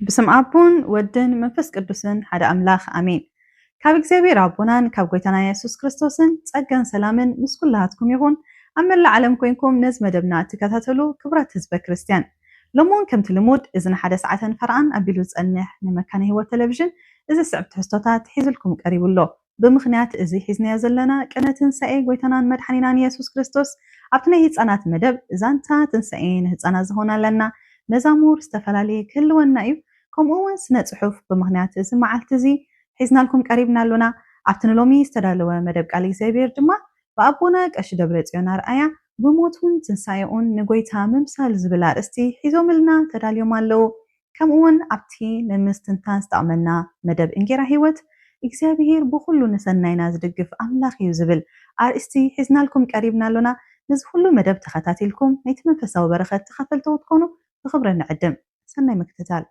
بسم أبون ودن منفس قدوسن حدا أملاخ أمين. كاب እግዚአብሔር አቦናን ካብ ጎይታና ኢየሱስ ክርስቶስን ጸጋን ሰላምን ምስ ኩላትኩም ይሁን። አመላ ዓለም ኮይንኩም ነዝ መደብና ትከታተሉ ክብራት ህዝበ ክርስቲያን ሎሞን ከምቲ ልሙድ እዝን ሓደ ሰዓተን ፈርዓን አቢሉ ጸንሕ ንመካነ ህይወት ቴሌቪዥን እዚ ስዕብት ሕቶታት ሒዝልኩም ቀሪቡሎ ብምኽንያት እዚ ሒዝናዮ ዘለና ቀነትን ሰኤ ጎይታናን መድሓኒናን ኢየሱስ ክርስቶስ ኣብቲ ናይ ህፃናት መደብ እዛንታ ትንሳኤን ህፃናት ዝሆና ኣለና መዛሙር ዝተፈላለየ ክህልወና እዩ ከምኡውን ስነ ጽሑፍ ብምኽንያት እዚ መዓልቲ እዚ ሒዝናልኩም ቀሪብና ኣለና ኣብቲ ንሎሚ ዝተዳለወ መደብ ቃል እግዚኣብሔር ድማ በአቦና ቀሺ ደብረጽዮን አርአያ ብሞቱን ትንሳኤኡን ንጎይታ ምምሳል ዝብል አርእስቲ ሒዞምልና ተዳልዮም ኣለው ከምኡውን ኣብቲ ንምስትንታን ዝጠቕመና መደብ እንጌራ ህይወት እግዚኣብሔር ብኩሉ ንሰናይና ዝድግፍ ኣምላኽ እዩ ዝብል አርእስቲ ሒዝናልኩም ቀሪብና ኣለና ነዚ ኩሉ መደብ ተኸታቲልኩም ናይቲ መንፈሳዊ በረኸት ተኻፈልቲ ትኮኑ ብኽብሪ ንዕድም ሰናይ ምክትታል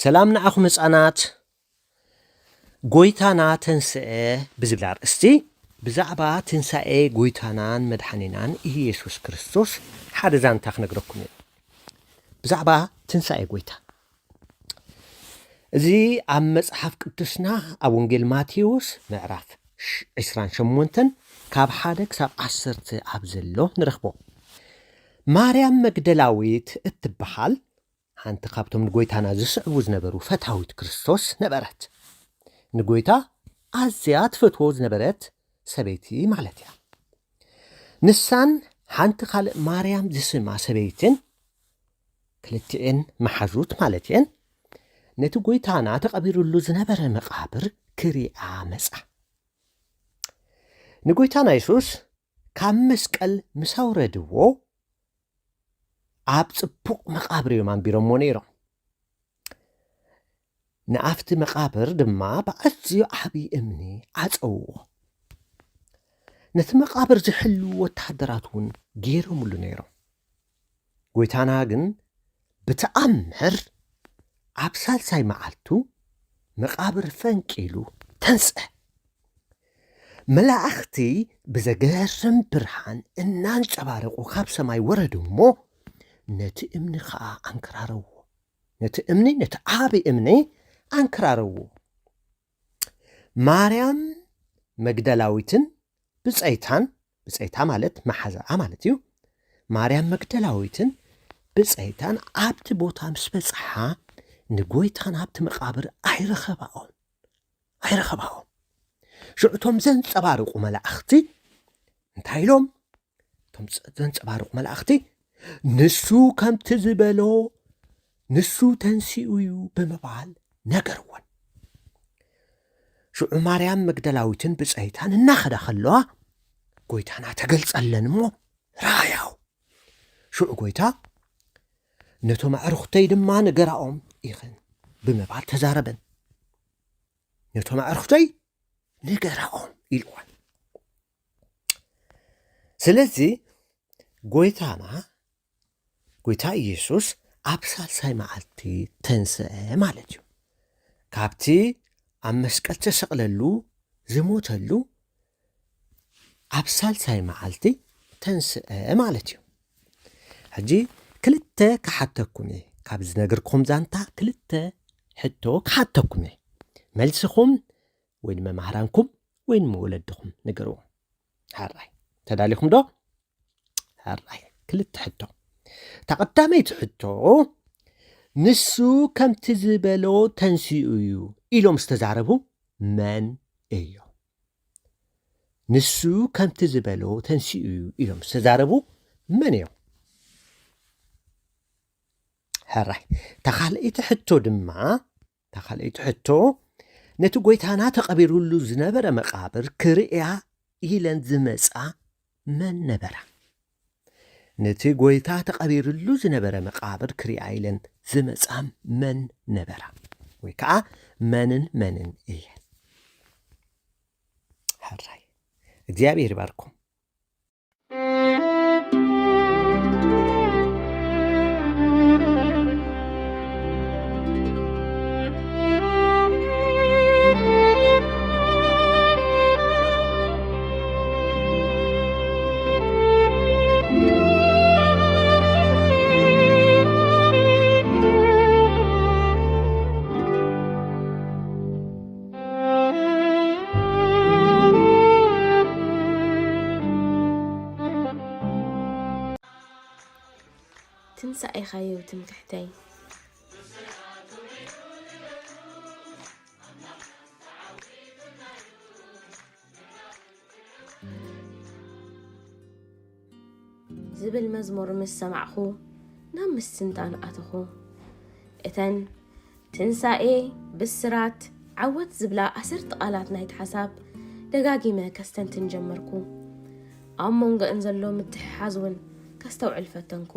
ሰላም ንኣኹም ህፃናት ጎይታና ተንስአ ብዝብል አርእስቲ ብዛዕባ ትንሳኤ ጎይታናን መድሓኒናን ኢየሱስ ክርስቶስ ሓደ ዛንታ ክነግረኩም እየ ብዛዕባ ትንሳኤ ጎይታ እዚ ኣብ መጽሓፍ ቅዱስና ኣብ ወንጌል ማቴዎስ ምዕራፍ 28 ካብ 1 ክሳብ 10 ኣብ ዘሎ ንረኽቦ ማርያም መግደላዊት እትበሃል ሓንቲ ካብቶም ንጎይታና ዝስዕቡ ዝነበሩ ፈታዊት ክርስቶስ ነበረት ንጎይታ ኣዝያ ትፈትዎ ዝነበረት ሰበይቲ ማለት እያ ንሳን ሓንቲ ካልእ ማርያም ዝስማ ሰበይትን ክልቲአን መሓዙት ማለት እየን ነቲ ጎይታና ተቐቢሩሉ ዝነበረ መቃብር ክሪኣ መጻ ንጎይታና ኢየሱስ ካብ መስቀል ምስ ኣውረድዎ ኣብ ጽቡቕ መቃብር እዮም ኣንቢሮሞ ነይሮም ንኣፍቲ መቃብር ድማ ብኣዝዩ ዓብዪ እምኒ ዓፀውዎ ነቲ መቃብር ዝሕልው ወታደራት እውን ገይሮምሉ ነይሮም ጎይታና ግን ብተኣምር ኣብ ሳልሳይ መዓልቱ መቃብር ፈንቂሉ ተንስአ መላእኽቲ ብዘገርም ብርሃን እናንጸባረቑ ካብ ሰማይ ወረዱ እሞ ነቲ እምኒ ከዓ አንከራረዎ። ነቲ ዓብዪ እምኒ አንከራረዎ። ማርያም መግደላዊትን ብፀይታ ማለት መሓዛኣ ማለት እዩ። ማርያም መግደላዊትን ብፀይታን ኣብቲ ቦታ ምስ በጽሓ ንጎይታን ኣብቲ መቃብር ኣይረኸባኦም። ሽዑቶም ዘንጸባርቑ መላእኽቲ እንታይ ኢሎም? እቶም ዘንጸባርቑ መላእኽቲ ንሱ ከምቲ ዝበሎ ንሱ ተንሲኡ እዩ ብምባል ነገርዎን። ሽዑ ማርያም መግደላዊትን ብፀይታን እናኸዳ ከለዋ ጎይታና ተገልጸለን እሞ ራያው። ሽዑ ጎይታ ነቶም ኣዕርኽተይ ድማ ነገራኦም ኢኽን ብምባል ተዛረበን። ነቶም ኣዕርኽተይ ነገራኦም ኢልዋን። ስለዚ ጎይታ ኢየሱስ ኣብ ሳልሳይ መዓልቲ ተንስአ ማለት እዩ። ካብቲ ኣብ መስቀል ተሰቕለሉ ዝሞተሉ ኣብ ሳልሳይ መዓልቲ ተንስአ ማለት እዩ። ሕጂ ክልተ ክሓተኩም እየ ካብ ዝነገርኩም ዛንታ ክልተ ሕቶ ክሓተኩም እየ። መልስኹም ወይ መምህራንኩም ወይ ወለድኹም ንገርዎ። ሓራይ ተዳሊኹም ዶ? ሓራይ ክልተ ሕቶ። ተቐዳመይቲ ሕቶ ንሱ ከምቲ ዝበሎ ተንሲኡ እዩ ኢሎም ዝተዛረቡ መን እዩ? ንሱ ከምቲ ዝበሎ ተንሲኡ እዩ ኢሎም ዝተዛረቡ መን እዮም? ሕራይ ተኻልእቲ ሕቶ ነቲ ጎይታና ተቐቢሩሉ ዝነበረ መቃብር ክርእያ ኢለን ዝመጻ መን ነበራ? ነቲ ጎይታ ተቐቢሩሉ ዝነበረ መቃብር ክርእያ ኢለን ዝመጻ መን ነበራ? ወይ ከዓ መንን እየን? ሕራይ እግዚአብሔር ይባርኩም። ትንሣኤ ኻዮ ትምክሕተይ ዝብል መዝሙር ምስ ሰማዕኹ ናብ ምስንጣን ኣተኹ። እተን ትንሣኤ ብስራት ዓወት ዝብላ 10 ቃላት ናይቲ ሓሳብ ደጋጊመ ከስተንትን ጀመርኩ። ኣብ መንጎአን ዘሎ ምትሕሓዝ እውን ከስተውዕል ፈተንኩ።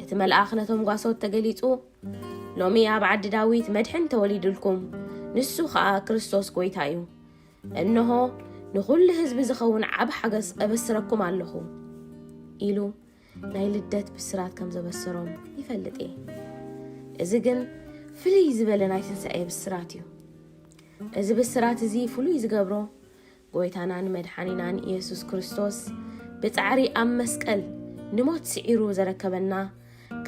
እቲ መልአኽ ነቶም ጓሶት ተገሊጹ ሎሚ ኣብ ዓዲ ዳዊት መድሕን ተወሊዱልኩም ንሱ ከዓ ክርስቶስ ጎይታ እዩ። እነሆ ንኹሉ ህዝቢ ዝኸውን ዓብ ሓገዝ ኣበስረኩም ኣለኹ ኢሉ ናይ ልደት ብስራት ከም ዘበሰሮም ይፈልጥ እየ። እዚ ግን ፍልይ ዝበለ ናይ ትንሣኤ ብስራት እዩ። እዚ ብስራት እዚ ፍሉይ ዝገብሮ ጎይታናን መድሓኒናን ኢየሱስ ክርስቶስ ብጻዕሪ ኣብ መስቀል ንሞት ስዒሩ ዘረከበና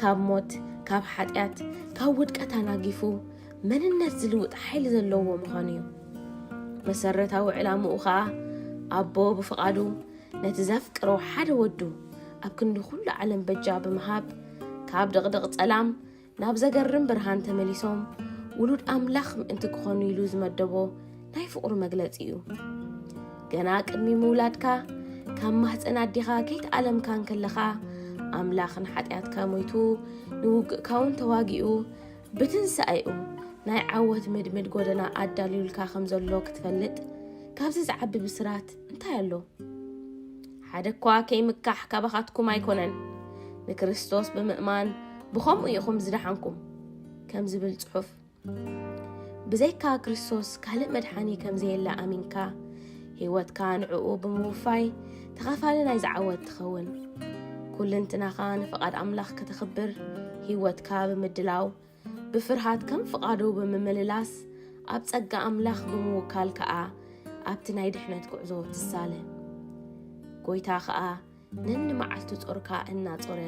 ካብ ሞት ካብ ሓጢአት ካብ ውድቀት ኣናጊፉ መንነት ዝልውጥ ሓይሊ ዘለዎ ምዃኑ እዩ። መሰረታዊ ዕላምኡ ከዓ ኣቦ ብፍቓዱ ነቲ ዘፍቅሮ ሓደ ወዱ ኣብ ክንዲ ኩሉ ዓለም በጃ ብምሃብ ካብ ድቕድቕ ጸላም ናብ ዘገርም ብርሃን ተመሊሶም ውሉድ ኣምላኽ ምእንቲ ክኾኑ ኢሉ ዝመደቦ ናይ ፍቕሩ መግለፂ እዩ። ገና ቅድሚ ምውላድካ ካብ ማህፀን ኣዲኻ ከይተኣለምካ ከለኻ ኣምላኽን ሓጢአትካ ሞይቱ ንውግእካ እውን ተዋጊኡ ብትንሣኤኡ ናይ ዓወት ምድምድ ጎደና ኣዳልዩልካ ከም ዘሎ ክትፈልጥ ካብዚ ዝዓቢ ብስራት እንታይ ኣሎ? ሓደ እኳ ከይምካሕ ካባኻትኩም ኣይኮነን ንክርስቶስ ብምእማን ብኸምኡ ኢኹም ዝደሓንኩም ከም ዝብል ጽሑፍ ብዘይካ ክርስቶስ ካልእ መድሓኒ ከም ዘየላ ኣሚንካ ህይወትካ ንዕኡ ብምውፋይ ተኻፋሊ ናይ ዝዓወት ትኸውን። ኩልንትናኻ ንፍቓድ ኣምላኽ ከተኽብር ህይወትካ ብምድላው ብፍርሃት ከም ፍቓዱ ብምምልላስ ኣብ ጸጋ ኣምላኽ ብምውካል ከዓ ኣብቲ ናይ ድሕነት ጉዕዞ ትሳለ ጎይታ ኸኣ ነንመዓልቱ ጾርካ እናጾረ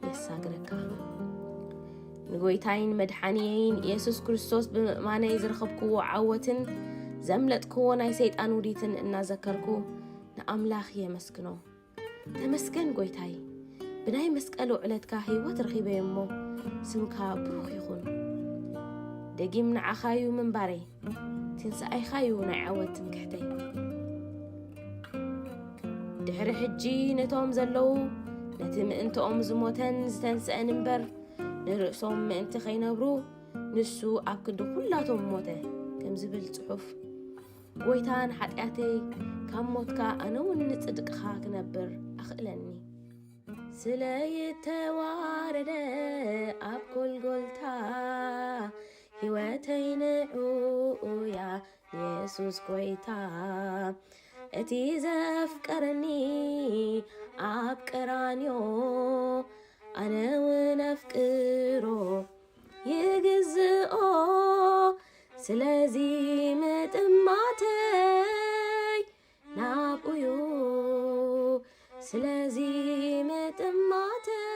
የሳግረካ ንጎይታይን መድሓኒየይን ኢየሱስ ክርስቶስ ብምእማነይ ዝረኸብክዎ ዓወትን ዘምለጥክዎ ናይ ሰይጣን ውዲትን እናዘከርኩ ንኣምላኽ የመስግኖ ተመስገን ጎይታይ ብናይ መስቀል ዕለትካ ህይወት ረኺበ እሞ ስምካ ብሩኽ ይኹን ደጊም ንዓኻዩ ምንባረይ ትንሳኤኻዩ ናይ ዓወት ትምክሕተይ ድሕሪ ሕጂ ነቶም ዘለዉ ነቲ ምእንትኦም ዝሞተን ዝተንስአን እምበር ንርእሶም ምእንቲ ኸይነብሩ ንሱ ኣብ ክንዲ ኩላቶም ሞተ ከም ዝብል ጽሑፍ ጎይታን ሓጢኣተይ ካብ ሞትካ ኣነ እውን ንጽድቅኻ ክነብር ኣኽእለኒ ስለይተዋረደ ኣብ ጎልጎልታ ሕይወተይ ንዑያ ኢየሱስ ጎይታ እቲ ዘፍቀረኒ ኣብ ቀራንዮ ኣነ እውን ኣፍቅሮ ይግዝኦ ስለዚ ምጥማተይ ናብኡዩ ስለዚ ምጥማተይ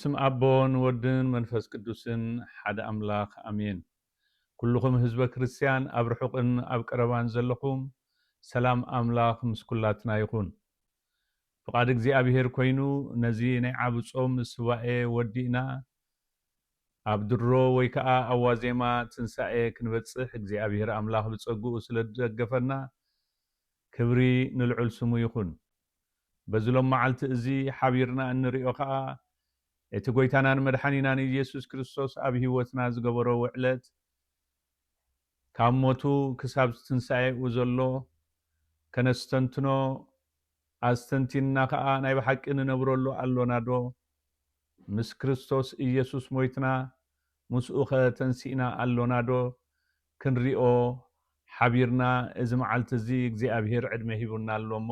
بسم أبون ودن منفس قدوسن حد أملاخ أمين كلكم حزب كريستيان أبرحقن أبقربان زلكم سلام أملاخ مسكولاتنا يكون فقاد እግዚአብሔር ኮይኑ ነዚ ናይ ዓብ ጾም ስዋኤ ወዲእና ኣብ ድሮ ወይ ከዓ ኣዋዜማ ትንሳኤ ክንበጽሕ እግዚአብሔር ኣምላኽ ብጸጉኡ ስለ ደገፈና ክብሪ ንልዑል ስሙ ይኹን በዝሎም መዓልቲ እዚ ሓቢርና እንሪኦ ከዓ እቲ ጎይታናን መድሓኒናን ኢየሱስ ክርስቶስ ኣብ ህይወትና ዝገበሮ ውዕለት ካብ ሞቱ ክሳብ ትንሳኤኡ ዘሎ ከነስተንትኖ ኣስተንቲና ከዓ ናይ ብሓቂ ንነብረሉ ኣሎና ዶ ምስ ክርስቶስ ኢየሱስ ሞይትና ምስኡ ከተንሲእና ኣሎና ዶ ክንሪኦ ሓቢርና እዚ መዓልቲ እዚ እግዚአብሔር ዕድመ ሂቡና ኣሎሞ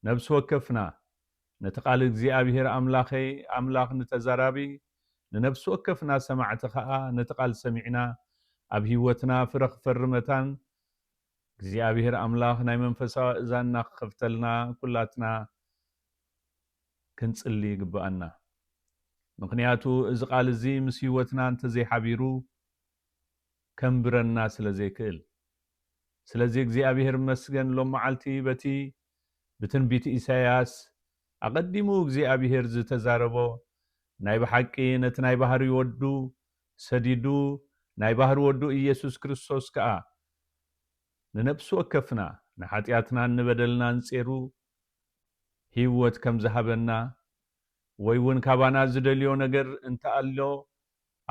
ነብሲ ወከፍና ነቲ ቃል እግዚአብሔር ኣምላኸይ ኣምላኽ ንተዛራቢ ንነብሲ ወከፍና ሰማዕቲ ከዓ ነቲ ቃል ሰሚዕና ኣብ ህይወትና ፍረ ክፈርመታን እግዚአብሔር ኣምላኽ ናይ መንፈሳዊ እዛና ክፍተልና ኩላትና ክንጽሊ ይግባአና ምክንያቱ እዚ ቃል እዚ ምስ ህይወትና እንተዘይሓቢሩ ከምብረና ስለዘይክእል ስለዚ እግዚአብሔር መስገን ሎም መዓልቲ በቲ ብትንቢት ኢሳያስ ኣቀዲሙ እግዚአብሔር ዝተዛረቦ ናይ ብሓቂ ነቲ ናይ ባህሪ ወዱ ሰዲዱ ናይ ባህሪ ወዱ ኢየሱስ ክርስቶስ ከዓ ንነብሱ ወከፍና ንኃጢአትና ንበደልና እንጼሩ ህይወት ከም ዝሃበና ወይ እውን ካባና ዝደልዮ ነገር እንተኣሎ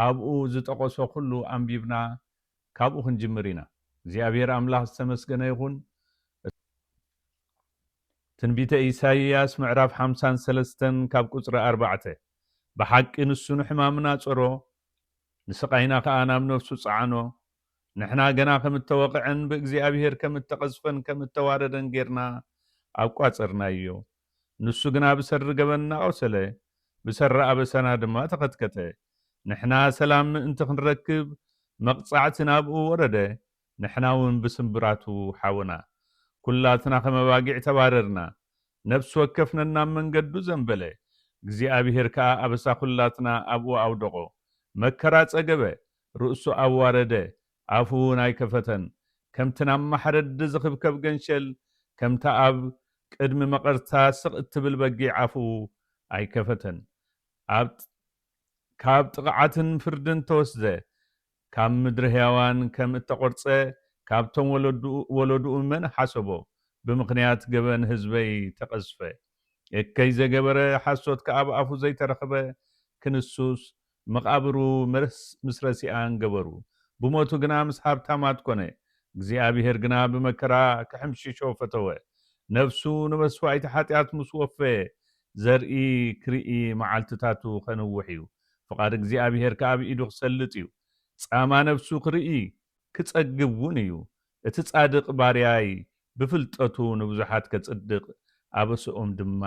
ኣብኡ ዝጠቆሶ ኩሉ አንቢብና ካብኡ ክንጅምር ኢና እግዚአብሔር ኣምላኽ ዝተመስገነ ይኹን ትንቢተ ኢሳይያስ ምዕራፍ 53 ካብ ቁጽሪ 4 ብሓቂ ንሱ ንሕማምና ጸሮ ንስቃይና ከዓ ናብ ነፍሱ ጸዓኖ ንሕና ገና ከም ተወቅዕን በእግዚአብሔር ከም ተቀዝፈን ከም ተዋረደን ጌርና አቋጽርናዮ ንሱ ግና ብሰር ገበና ቆሰለ ብሰራ አበሰና ድማ ተከትከተ ንሕና ሰላም እንት ክንረክብ መቅጻዕት ናብኡ ወረደ ንሕናውን ብስምብራቱ ሓውና ኩላትና ከመባጊዕ ተባረርና ነፍስ ወከፍነና መንገዱ ዘንበለ እግዚአብሔር ከዓ አበሳ ኩላትና ኣብኡ አውደቆ መከራ ጸገበ ርእሱ አዋረደ አፉን አይከፈተን ከምትናም ማሕረድ ዝኽብከብ ገንሸል ከምታ ኣብ ቅድሚ መቀርታ ስቕ እትብል በጊዕ አፉ አይከፈተን ካብ ጥቅዓትን ፍርድን ተወስደ ካብ ምድሪ ሕያዋን ከም እተቆርጸ ካብቶም ወለዱኡ መን ሓሰቦ ብምክንያት ገበን ህዝበይ ተቀዝፈ እከይ ዘገበረ ሓሶት ከኣብ አፉ ዘይተረኸበ ክንሱስ መቃብሩ ምስረሲአን ገበሩ ብሞቱ ግና ምስ ሃብታማት ኮነ እግዚአብሔር ግና በመከራ ከሕምሽሾ ፈተወ ነፍሱ ንመስዋዕቲ ኃጢአት ምስ ወፈ ዘርኢ ክርኢ መዓልትታቱ ከንውሕዩ ፍቃድ እግዚአብሔር ከኣብ ኢዱ ክሰልጥ እዩ ጻማ ነፍሱ ክርኢ ክጸግብውን እዩ እቲ ጻድቅ ባርያይ ብፍልጠቱ ንብዙሓት ከጽድቅ ኣበስኦም ድማ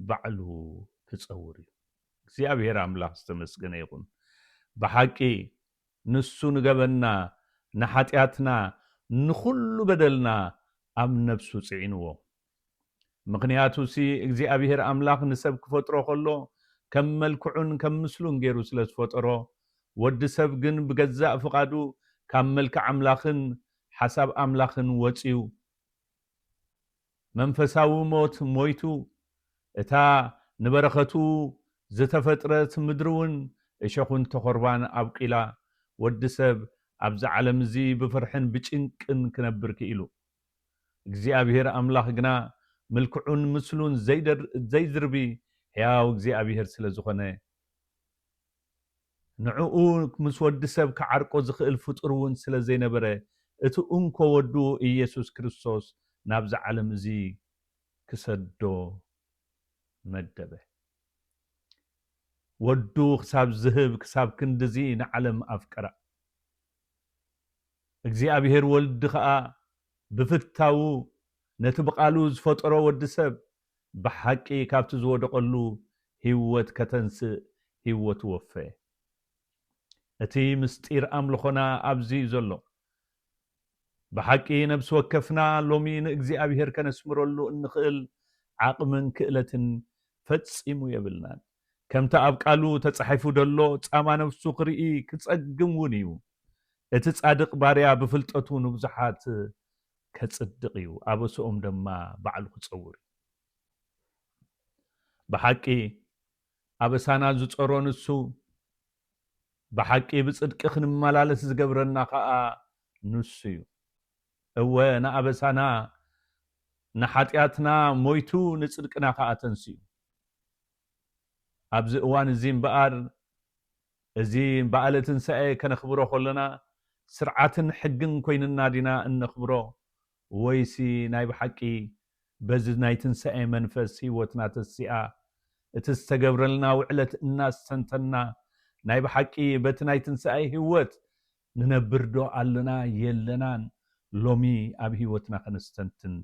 ባዕሉ ክጸውር እዩ እግዚአብሔር ኣምላኽ ዝተመስገነ ይኹን ብሓቂ ንሱ ንገበና ንኃጢአትና ንኹሉ በደልና ኣብ ነፍሱ ጽዒንዎ ምክንያቱ ሲ እግዚአብሔር ኣምላኽ ንሰብ ክፈጥሮ ከሎ ከም መልክዑን ከም ምስሉን ገይሩ ስለ ዝፈጠሮ ወዲ ሰብ ግን ብገዛእ ፍቃዱ ካብ መልክዕ ኣምላኽን ሓሳብ ኣምላኽን ወፂኡ መንፈሳዊ ሞት ሞይቱ እታ ንበረኸቱ ዝተፈጥረት ምድሩን እሸኹን ተኸርባን ኣብቂላ ወዲ ሰብ ኣብዛ ዓለም እዚ ብፍርሕን ብጭንቅን ክነብር ክኢሉ እግዚአብሔር ኣምላኽ ግና መልክዑን ምስሉን ዘይድርቢ ሕያው እግዚአብሔር ስለ ዝኾነ ንዕኡ ምስ ወዲ ሰብ ክዓርቆ ዝኽእል ፍጡር እውን ስለ ዘይነበረ እቲ እንኮ ወዱ ኢየሱስ ክርስቶስ ናብዛ ዓለም እዚ ክሰዶ መደበ ወዱ ክሳብ ዝህብ ክሳብ ክንድዚ ንዓለም ኣፍቀራ እግዚአብሔር ወልድ ከዓ ብፍታው ነቲ ብቃሉ ዝፈጠሮ ወዲ ሰብ ብሓቂ ካብቲ ዝወደቀሉ ህይወት ከተንስእ ህይወት ወፈ እቲ ምስጢር ኣምልኾና ኣብዚ ዘሎ ብሓቂ ነብሲ ወከፍና ሎሚ ንእግዚአብሔር ከነስምረሉ እንኽእል ዓቅምን ክእለትን ፈጺሙ የብልናን ከምታ ኣብ ቃሉ ተጻሒፉ ደሎ ጻማ ነፍሱ ክርኢ ክጸግም እውን እዩ እቲ ጻድቕ ባርያ ብፍልጠቱ ንብዙሓት ከጽድቕ እዩ ኣበስኦም ድማ ባዕሉ ክጸውር ብሓቂ ኣበሳና ዝጸሮ ንሱ ብሓቂ ብጽድቂ ክንመላለስ ዝገብረና ከዓ ንሱ እዩ እወ ንኣበሳና ንሓጢኣትና ሞይቱ ንጽድቅና ከዓ ተንስዩ ኣብዚ እዋን እዚ እምበኣር እዚ በዓለ ትንሣኤ ከነኽብሮ ከለና ስርዓትን ሕግን ኮይንና ዲና እንኽብሮ ወይሲ ናይ ብሓቂ በዚ ናይ ትንሣኤ መንፈስ ህይወትና ተሲኣ እቲ ዝተገብረልና ውዕለት እናስተንተና ናይ ብሓቂ በቲ ናይ ትንሣኤ ህይወት ንነብርዶ ኣለና የለናን ሎሚ ኣብ ህይወትና ከነስተንትን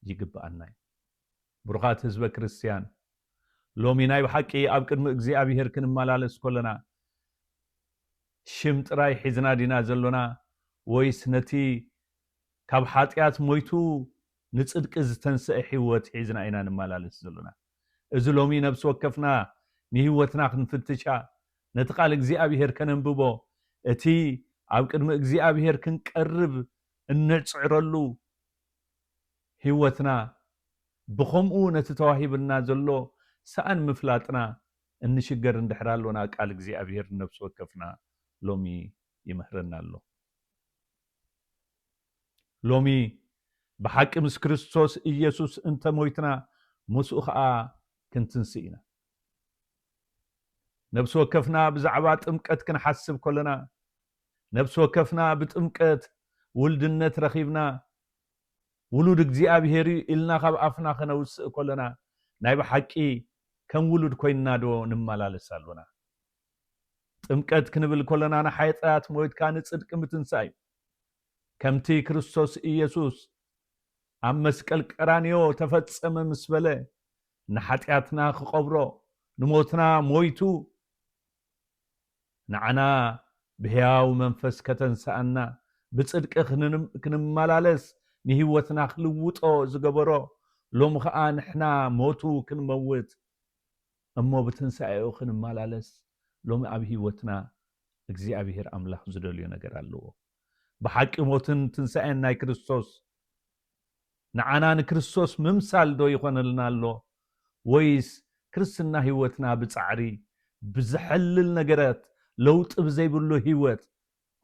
ይግባአና ብሩኻት ህዝበ ክርስቲያን ሎሚ ናይ ብሓቂ ኣብ ቅድሚ እግዚኣብሔር ክንመላለስ ከለና ሽም ጥራይ ሒዝና ዲና ዘሎና ወይስ ነቲ ካብ ሓጢኣት ሞይቱ ንጽድቂ ዝተንስአ ህይወት ሒዝና ኢና ንመላለስ ዘሎና እዚ ሎሚ ነብሲ ወከፍና ንህይወትና ክንፍትሻ ነቲ ቃል እግዚኣብሔር ከነንብቦ እቲ ኣብ ቅድሚ እግዚኣብሔር ክንቀርብ እንጽዕረሉ ህይወትና ብኸምኡ ነቲ ተዋሂብና ዘሎ ሰኣን ምፍላጥና እንሽገር እንድሕራሎና ቃል እግዚኣብሔር ነብሲ ወከፍና ሎሚ ይምህረና ኣሎ ሎሚ ብሓቂ ምስ ክርስቶስ ኢየሱስ እንተ ሞይትና ምስኡ ከዓ ክንትንስእ ኢና ነብሲ ወከፍና ብዛዕባ ጥምቀት ክንሓስብ ከለና ነብሲ ወከፍና ብጥምቀት ውልድነት ረኺብና ውሉድ እግዚኣብሔር ኢልና ካብ ኣፍና ከነውስእ ከለና ናይ ብሓቂ ከም ውሉድ ኮይንና ዶ ንመላለስ ኣሎና ጥምቀት ክንብል ከለና ንሓጢኣት ሞይትካ ንጽድቂ ምትንሳእ እዩ ከምቲ ክርስቶስ ኢየሱስ ኣብ መስቀል ቀራንዮ ተፈጸመ ምስ በለ ንሓጢኣትና ክቐብሮ ንሞትና ሞይቱ ንዓና ብሕያው መንፈስ ከተንሳኣና ብጽድቂ ክንመላለስ ንህይወትና ክልውጦ ዝገበሮ ሎሚ ከዓ ንሕና ሞቱ ክንመውት እሞ ብትንሣኤኡ ክንመላለስ ሎሚ ኣብ ህይወትና እግዚኣብሔር ኣምላኽ ዝደልዮ ነገር ኣለዎ ብሓቂ ሞትን ትንሣኤን ናይ ክርስቶስ ንዓና ንክርስቶስ ምምሳል ዶ ይኾነልና ኣሎ ወይስ ክርስትና ህይወትና ብጻዕሪ ብዝሐልል ነገራት ለውጥ ብዘይብሉ ህይወት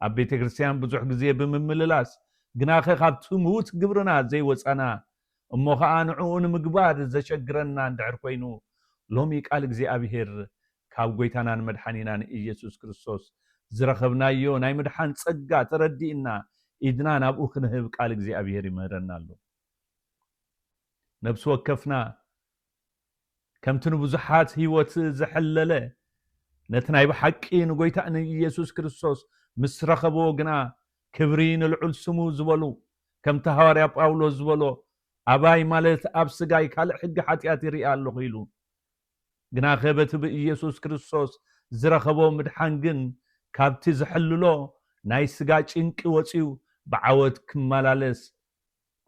ኣብ ቤተ ክርስቲያን ብዙሕ ግዜ ብምምልላስ ግናኸ ካብቲ ምዉት ግብርና ዘይወፃና እሞ ከዓ ንዕኡ ንምግባር ዘሸግረና እንድሕር ኮይኑ ሎሚ ቃል እግዚኣብሔር ካብ ጎይታናን መድሓኒናን ኢየሱስ ክርስቶስ ዝረኸብናዮ ናይ ምድሓን ጸጋ ተረዲእና ኢድና ናብኡ ክንህብ ቃል እግዚኣብሔር ይምህረና ኣሎ ነብሲ ወከፍና ከምቲ ንብዙሓት ህይወት ዘሐለለ ነቲ ናይ ብሓቂ ንጎይታ ንኢየሱስ ክርስቶስ ምስ ረኸብዎ ግና ክብሪ ንልዑል ስሙ ዝበሉ ከምቲ ሃዋርያ ጳውሎስ ዝበሎ ኣባይ ማለት ኣብ ስጋይ ካልእ ሕጊ ሓጢኣት ይርኢ ኣለኹ ኢሉ ግና ኸበቲ ብኢየሱስ ክርስቶስ ዝረኸቦ ምድሓን ግን ካብቲ ዝሕልሎ ናይ ስጋ ጭንቂ ወፂኡ ብዓወት ክመላለስ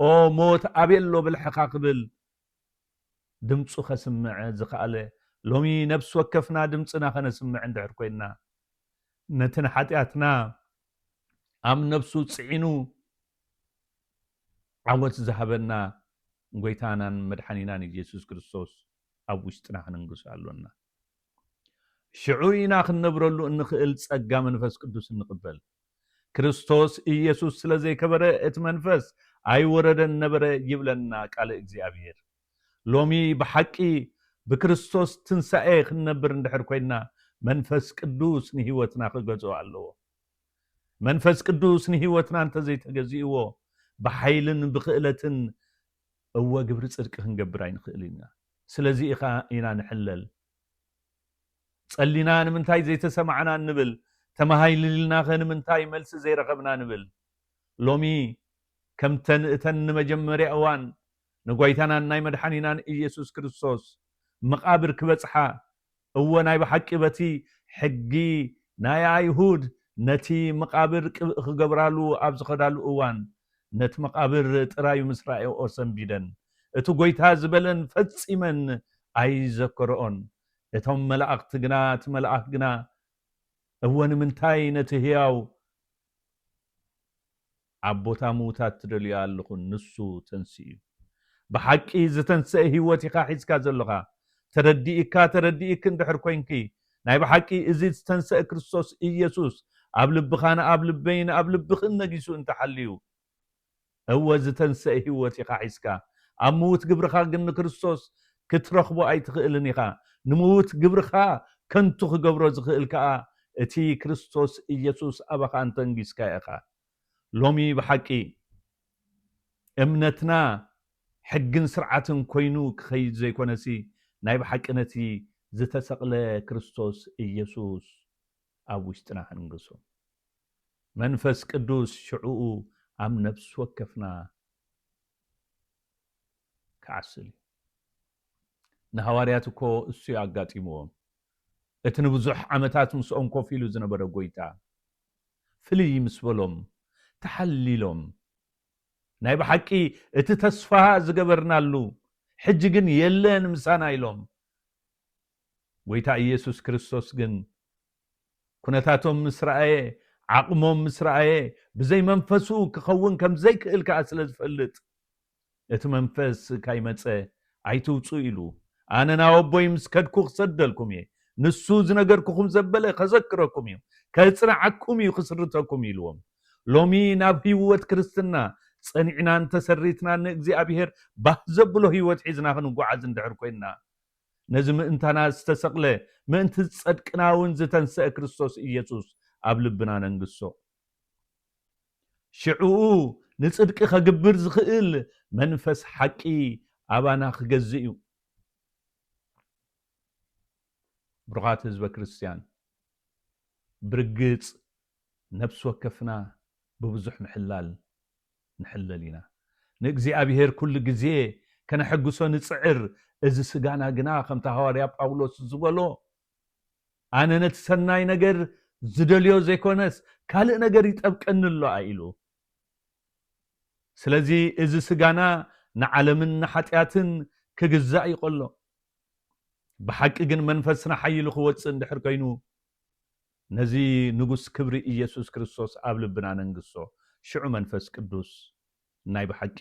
ኦ ሞት ኣቤሎ ብልሕኻ ክብል ድምፁ ከስምዕ ዝኸኣለ ሎሚ ነብሲ ወከፍና ድምፅና ከነስምዕ እንድሕር ኮይንና ነቲ ንሓጢኣትና ኣብ ነብሱ ጽዒኑ ዓወት ዝሃበና ጎይታናን መድሓኒናን ኢየሱስ ክርስቶስ ኣብ ውሽጥና ክንንግሱ ኣሎና ሽዑ ኢና ክንነብረሉ እንኽእል ጸጋ መንፈስ ቅዱስ እንቕበል ክርስቶስ ኢየሱስ ስለ ዘይከበረ እቲ መንፈስ ኣይወረደን ነበረ ይብለና ቃል እግዚኣብሔር ሎሚ ብሓቂ ብክርስቶስ ትንሣኤ ክንነብር እንድሕር ኮይንና መንፈስ ቅዱስ ንህይወትና ክገዝኦ ኣለዎ መንፈስ ቅዱስ ንህይወትና እንተዘይተገዚእዎ ብሓይልን ብክእለትን እወ ግብሪ ጽድቂ ክንገብር ኣይንኽእል ኢና ስለዚ ኢኻ ኢና ንሕለል ጸሊና ንምንታይ ዘይተሰማዕና ንብል ተማሃይልልና ንምንታይ መልሲ ዘይረኸብና ንብል ሎሚ ከምተን እተን ንመጀመርያ እዋን ንጎይታናን ናይ መድሓኒናን ኢየሱስ ክርስቶስ መቃብር ክበጽሓ እወ ናይ ብሓቂ በቲ ሕጊ ናይ ኣይሁድ ነቲ መቃብር ክገብራሉ ኣብ ዝኸዳሉ እዋን ነቲ መቃብር ጥራዩ ምስ ረኣየኦ ሰንቢደን እቲ ጎይታ ዝበለን ፈጺመን ኣይዘከሮኦን እቶም መላእክት ግና መላእክ ግና እወን ምንታይ ነቲ ህያው አቦታ ሙታት ትደልዩ ኣለኹን ንሱ ተንስኡ ብሓቂ ዝተንስአ ህይወት ኢኻ ሒዝካ ዘለኻ ተረዲእክ እንድሕር ኮንኪ ናይ ብሓቂ እዚ ዝተንስአ ክርስቶስ ኢየሱስ ኣብ ልብኻን ኣብ ልበይን ኣብ ልብኽን ነጊሱ እንተሓልዩ እወ ዝተንስአ ህይወት ኢኻ ሒዝካ ኣብ ምውት ግብርኻ ግን ክርስቶስ ክትረኽቦ ኣይትኽእልን ኢኻ ንምውት ግብርኻ ከንቱ ክገብሮ ዝኽእል ከዓ እቲ ክርስቶስ ኢየሱስ ኣባኻ እንተንጊስካ ኢኻ ሎሚ ብሓቂ እምነትና ሕግን ስርዓትን ኮይኑ ክኸይድ ዘይኮነሲ ናይ ብሓቂ ነቲ ዝተሰቕለ ክርስቶስ ኢየሱስ ኣብ ውሽጥና ክንግሶ መንፈስ ቅዱስ ሽዑኡ ኣብ ነፍስ ወከፍና ክዓስል ንሃዋርያት እኮ እሱ ኣጋጢምዎም እቲ ንብዙሕ ዓመታት ምስኦም ኮፍ ኢሉ ዝነበረ ጎይታ ፍልይ ምስ በሎም ተሓሊሎም ናይ ብሓቂ እቲ ተስፋ ዝገበርናሉ ሕጂ ግን የለን ምሳና ኢሎም ጎይታ ኢየሱስ ክርስቶስ ግን ኩነታቶም ምስራኤ ዓቕሞም ምስራኤ ብዘይ መንፈሱ ክኸውን ከም ዘይክእል ከዓ ስለ ዝፈልጥ እቲ መንፈስ ካይመፀ ኣይትውፁ ኢሉ ኣነ ናብ ኣቦይ ምስ ከድኩ ክሰደልኩም እየ ንሱ ዝነገርኩኹም ዘበለ ከዘክረኩም እዩ ከጽንዓኩም እዩ ክስርተኩም ኢልዎም ሎሚ ናብ ህይወት ክርስትና ጸኒዕና እንተሰሪትና ንእግዚአብሔር ባህ ዘብሎ ህይወት ሒዝና ክንጓዓዝ እንድሕር ኮይና ነዚ ምእንታና ዝተሰቕለ ምእንቲ ጸድቅና እውን ዝተንስአ ክርስቶስ ኢየሱስ ኣብ ልብና ነንግሶ ሽዑኡ ንጽድቂ ከግብር ዝኽእል መንፈስ ሓቂ ኣባና ክገዝእ እዩ ብሩኻት ህዝበ ክርስቲያን ብርግጽ ነፍስ ወከፍና ببزح محلال نحلل لنا نእግዚአብሔር كل ግዜ ከነሐግሶ ንጽዕር እዚ ስጋና ግና ከምታ ሐዋርያ ጳውሎስ ዝበሎ ኣነ ነቲ ሰናይ ነገር ዝደልዮ ዘይኮነስ ካልእ ነገር ይጠብቀንሎ አይሉ ስለዚ እዚ ስጋና ንዓለምን ንኃጢአትን ክግዛእ ይቆሎ ብሓቂ ግን መንፈስና ሓይሉ ክወጽእ እንድሕር ኮይኑ ነዚ ንጉስ ክብሪ ኢየሱስ ክርስቶስ ኣብ ልብና ነንግሶ ሽዑ መንፈስ ቅዱስ ናይ ብሓቂ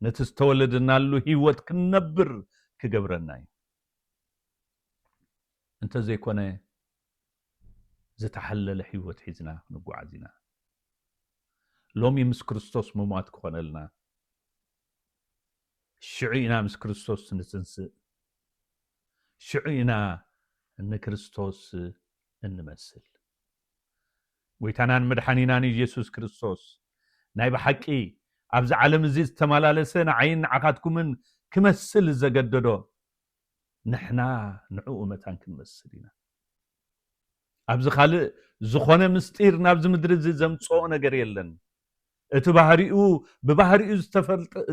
ነቲ ዝተወለድናሉ ህይወት ክንነብር ክገብረና እዩ እንተ ዘይኮነ ዝተሐለለ ህይወት ሒዝና ንጓዓዝ ኢና ሎሚ ምስ ክርስቶስ መሟት ክኾነልና ሽዑ ኢና ምስ ክርስቶስ ንጽንስእ ሽዑ ኢና ንክርስቶስ እንመስል ጎይታናን መድኃኒናን ኢየሱስ ክርስቶስ ናይ ብሓቂ ኣብዚ ዓለም እዚ ዝተመላለሰ ንዓይን ንዓኻትኩምን ክመስል ዘገደዶ ንሕና ንዕኡ መታን ክንመስል ኢና ኣብዚ ካልእ ዝኾነ ምስጢር ናብዚ ምድሪ እዚ ዘምጽኦ ነገር የለን እቲ ባህሪኡ ብባህሪኡ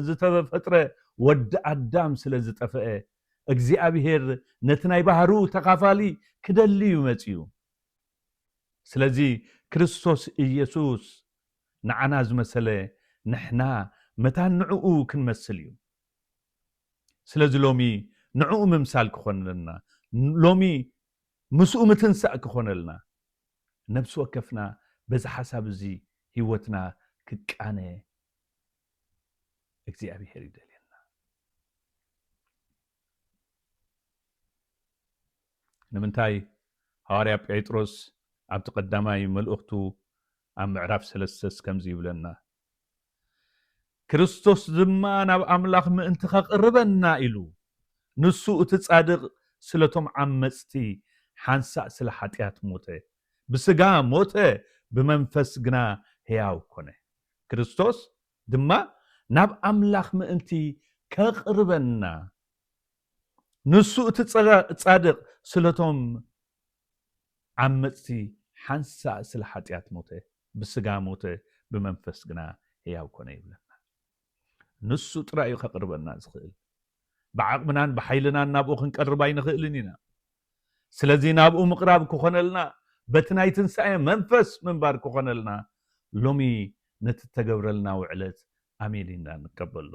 ዝተፈጥረ ወዲ ኣዳም ስለ ዝጠፍአ እግዚአብሔር ነቲ ናይ ባህሩ ተኻፋሊ ክደልዩ መጽዩ ስለዚ ክርስቶስ ኢየሱስ ንዓና ዝመሰለ ንሕና መታን ንዕኡ ክንመስል እዩ ስለዚ ሎሚ ንዕኡ ምምሳል ክኾነልና ሎሚ ምስኡ ምትንሳእ ክኾነልና ነብሲ ወከፍና በዚ ሓሳብ እዚ ህይወትና ክቃነ እግዚአብሔር ይደልየና ንምንታይ ሐዋርያ ጴጥሮስ ኣብቲ ቀዳማይ መልእኽቱ ኣብ ምዕራፍ 3 ከምዚ ይብለና ክርስቶስ ድማ ናብ ኣምላኽ ምእንቲ ከቕርበና ኢሉ ንሱ እቲ ጻድቕ ስለቶም ዓመጽቲ ሓንሳእ ስለ ኃጢአት ሞተ ብስጋ ሞተ ብመንፈስ ግና ሕያው ኮነ ክርስቶስ ድማ ናብ ኣምላኽ ምእንቲ ከቕርበና ንሱ እቲ ጻድቕ ስለቶም ዓመጽቲ ሓንሳእ ስለ ኃጢአት ሞተ ብስጋ ሞተ ብመንፈስ ግና ሕያው ኮነ ይብለና ንሱ ጥራይ ከቕርበና ዝኽእል بعقمنا بحيلنا نابو خنقرب አይንኽእልን ኢና ስለዚ ናብኡ ምቅራብ ክኾነልና በትናይ ትንሳኤ መንፈስ ምንባር ክኾነልና ሎሚ ነቲ ተገብረልና ውዕለት ኣሜሊና ንቀበሎ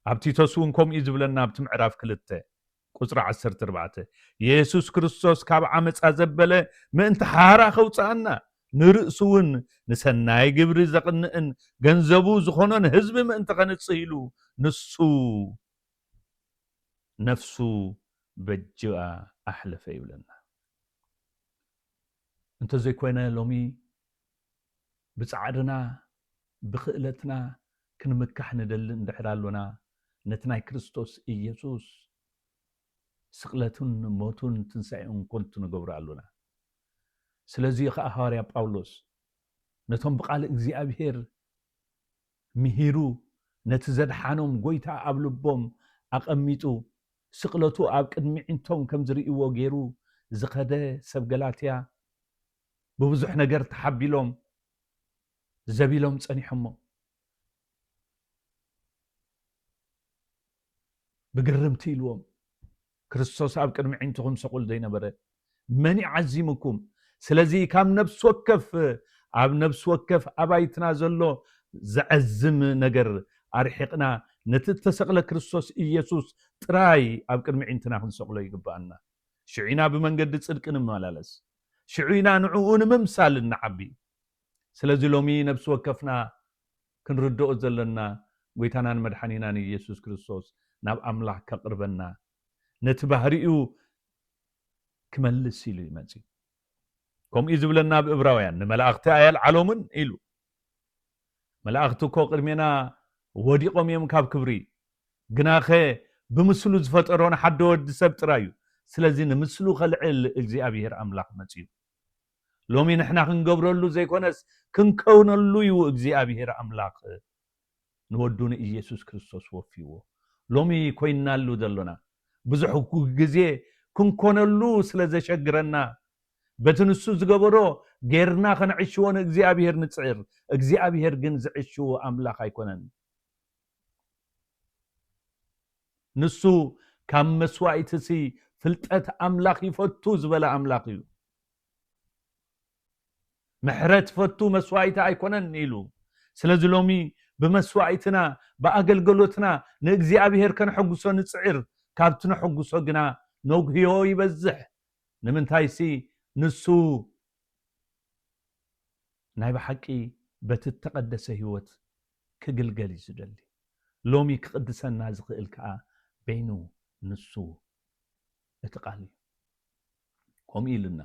ኣብ ቲቶስ እውን ከምኡ ዝብለና ኣብቲ ምዕራፍ 2 ቁጽሪ 14 ኢየሱስ ክርስቶስ ካብ ዓመፃ ዘበለ ምእንቲ ሓራ ከውፃአና ንርእሱ እውን ንሰናይ ግብሪ ዘቕንእን ገንዘቡ ዝኾነን ህዝቢ ምእንቲ ከንጽህ ኢሉ ንሱ ነፍሱ በጅኣ ኣሕለፈ ይብለና እንተዘይኮነ ሎሚ ብጻዕርና ብኽእለትና ክንምካሕ ንደሊ እንድሕር ኣሎና ነቲ ናይ ክርስቶስ ኢየሱስ ስቕለቱን ሞቱን ትንሣኤኡን ኮንቱ ንገብሩ ኣሎና ስለዚ ከዓ ሐዋርያ ጳውሎስ ነቶም ብቃል እግዚአብሔር ምሂሩ ነቲ ዘድሓኖም ጎይታ ኣብ ልቦም ኣቐሚጡ ስቕለቱ ኣብ ቅድሚዕንቶም ከም ዝርእይዎ ገይሩ ዝኸደ ሰብ ገላትያ ብብዙሕ ነገር ተሓቢሎም ዘቢሎም ጸኒሖሞ ብግርምቲ ኢልዎም ክርስቶስ ኣብ ቅድሚዕንትኹም ሰቁል ዘይነበረ መን ይዓዚምኩም ስለዚ ካብ ነፍስ ወከፍ ኣብ ነፍስ ወከፍ ኣባይትና ዘሎ ዘዕዝም ነገር ኣርሒቕና ነቲ ተሰቕለ ክርስቶስ ኢየሱስ ጥራይ ኣብ ቅድሚዕንትና ክንሰቕሎ ይግባአና ሽዑና ብመንገዲ ጽድቅ ንመላለስ ሽዑና ንዕኡ ንምምሳል ንዓቢ ስለዚ ሎሚ ነፍስ ወከፍና ክንርድኦ ዘለና ጎይታናን መድሓኒናን ኢየሱስ ክርስቶስ ናብ ኣምላኽ ከቅርበና ነቲ ባህሪኡ ክመልስ ኢሉ ይመጽ ከምኡ ዝብለና ብዕብራውያን ንመላእኽቲ ኣየልዓሎምን ኢሉ መላእኽቲ እኮ ቅድሜና ወዲቆም እዮም ካብ ክብሪ ግናኸ ብምስሉ ዝፈጠሮን ሓደ ወዲ ሰብ ጥራዩ ስለዚ ንምስሉ ኸልዕል እግዚኣብሔር ኣምላኽ መጽዩ ሎሚ ንሕና ክንገብረሉ ዘይኮነስ ክንከውነሉ እዩ እግዚኣብሔር ኣምላኽ ንወዱ ንኢየሱስ ክርስቶስ ወፊዎ ሎሚ ኮይናሉ ዘሎና ብዙሕ ግዜ ክንኮነሉ ስለ ዘሸግረና በቲ ንሱ ዝገበሮ ጌርና ከንዕሽዎ ንእግዚአብሔር ንጽዕር እግዚአብሔር ግን ዝዕሽዎ ኣምላኽ ኣይኮነን ንሱ ካብ መስዋዕትሲ ፍልጠት ኣምላኽ ይፈቱ ዝበለ ኣምላኽ እዩ ምሕረት ፈቱ መስዋዕት ኣይኮነን ኢሉ ስለዚ ሎሚ ብመስዋዕትና ብኣገልግሎትና ንእግዚአብሔር ከንሕጉሶ ንጽዕር ካብቲ ንሕጉሶ ግና ነጉህዮ ይበዝሕ ንምንታይሲ ንሱ ናይ ብሓቂ በቲ ተቀደሰ ህይወት ክግልገል ይዝደሊ ሎሚ ክቅድሰና ዝኽእል ከዓ በይኑ ንሱ እትቃል ከምኡ ኢልና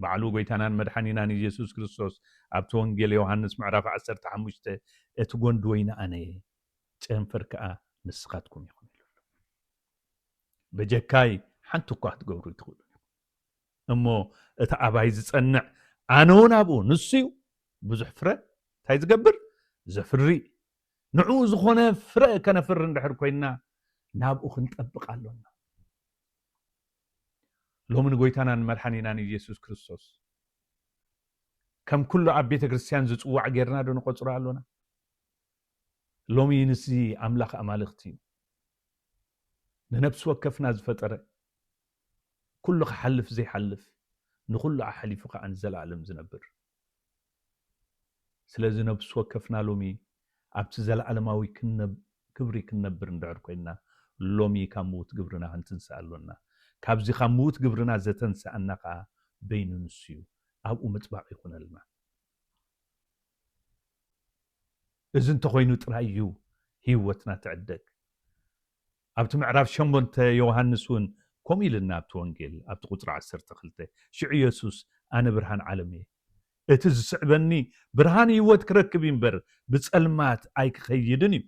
ባዕሉ ጎይታናን መድሓኒናን ኢየሱስ ክርስቶስ ኣብቲ ወንጌል ዮሐንስ ምዕራፍ 15 እቲ ጎንዲ ወይና ኣነ ጨንፈር ከዓ ንስኻትኩም ይኹን ኢሉ በጀካይ ሓንቲ እኳ ክትገብሩ ይትኽእሉ እሞ እቲ ኣባይ ዝጸንዕ ኣነውን ኣብኡ ንሱ እዩ ብዙሕ ፍረ እንታይ ዝገብር ዘፍሪ ንዑ ዝኾነ ፍረ ከነፍር እንድሕር ኮይና ናብኡ ክንጠብቕ ኣሎና ሎሚ ንጎይታናን መድሓኒናን ኢየሱስ ክርስቶስ ከም ኩሉ ኣብ ቤተ ክርስቲያን ዝጽዋዕ ጌርና ዶ ንቆጽሮ ኣሎና ሎሚ ንሲ ኣምላኽ ኣማልኽቲ እዩ ንነፍሲ ወከፍና ዝፈጠረ ኩሉ ክሓልፍ ዘይሓልፍ ንኩሉ ኣሕሊፉ ከዓ ንዘላለም ዝነብር ስለዚ ነፍሲ ወከፍና ሎሚ ኣብቲ ዘለዓለማዊ ክብሪ ክንነብር እንድሕር ኮይና ሎሚ ካብ ምውት ግብርና ክንትንስእ ኣሎና ካብዚ ካብ ምውት ግብርና ዘተንስአና ከዓ በይኑ ንሱ እዩ ኣብኡ ምጥባቕ ይኹነልና እዚ እንተኮይኑ ጥራይ እዩ ህይወትና ትዕደግ ኣብቲ ምዕራፍ 8 ዮሐንስ እውን ከምኡ ኢልና ኣብቲ ወንጌል ኣብቲ ቁጽሪ 12 ሽዑ ኢየሱስ ኣነ ብርሃን ዓለም እየ እቲ ዝስዕበኒ ብርሃን ህይወት ክረክብ እምበር ብጸልማት ኣይክኸይድን እዩ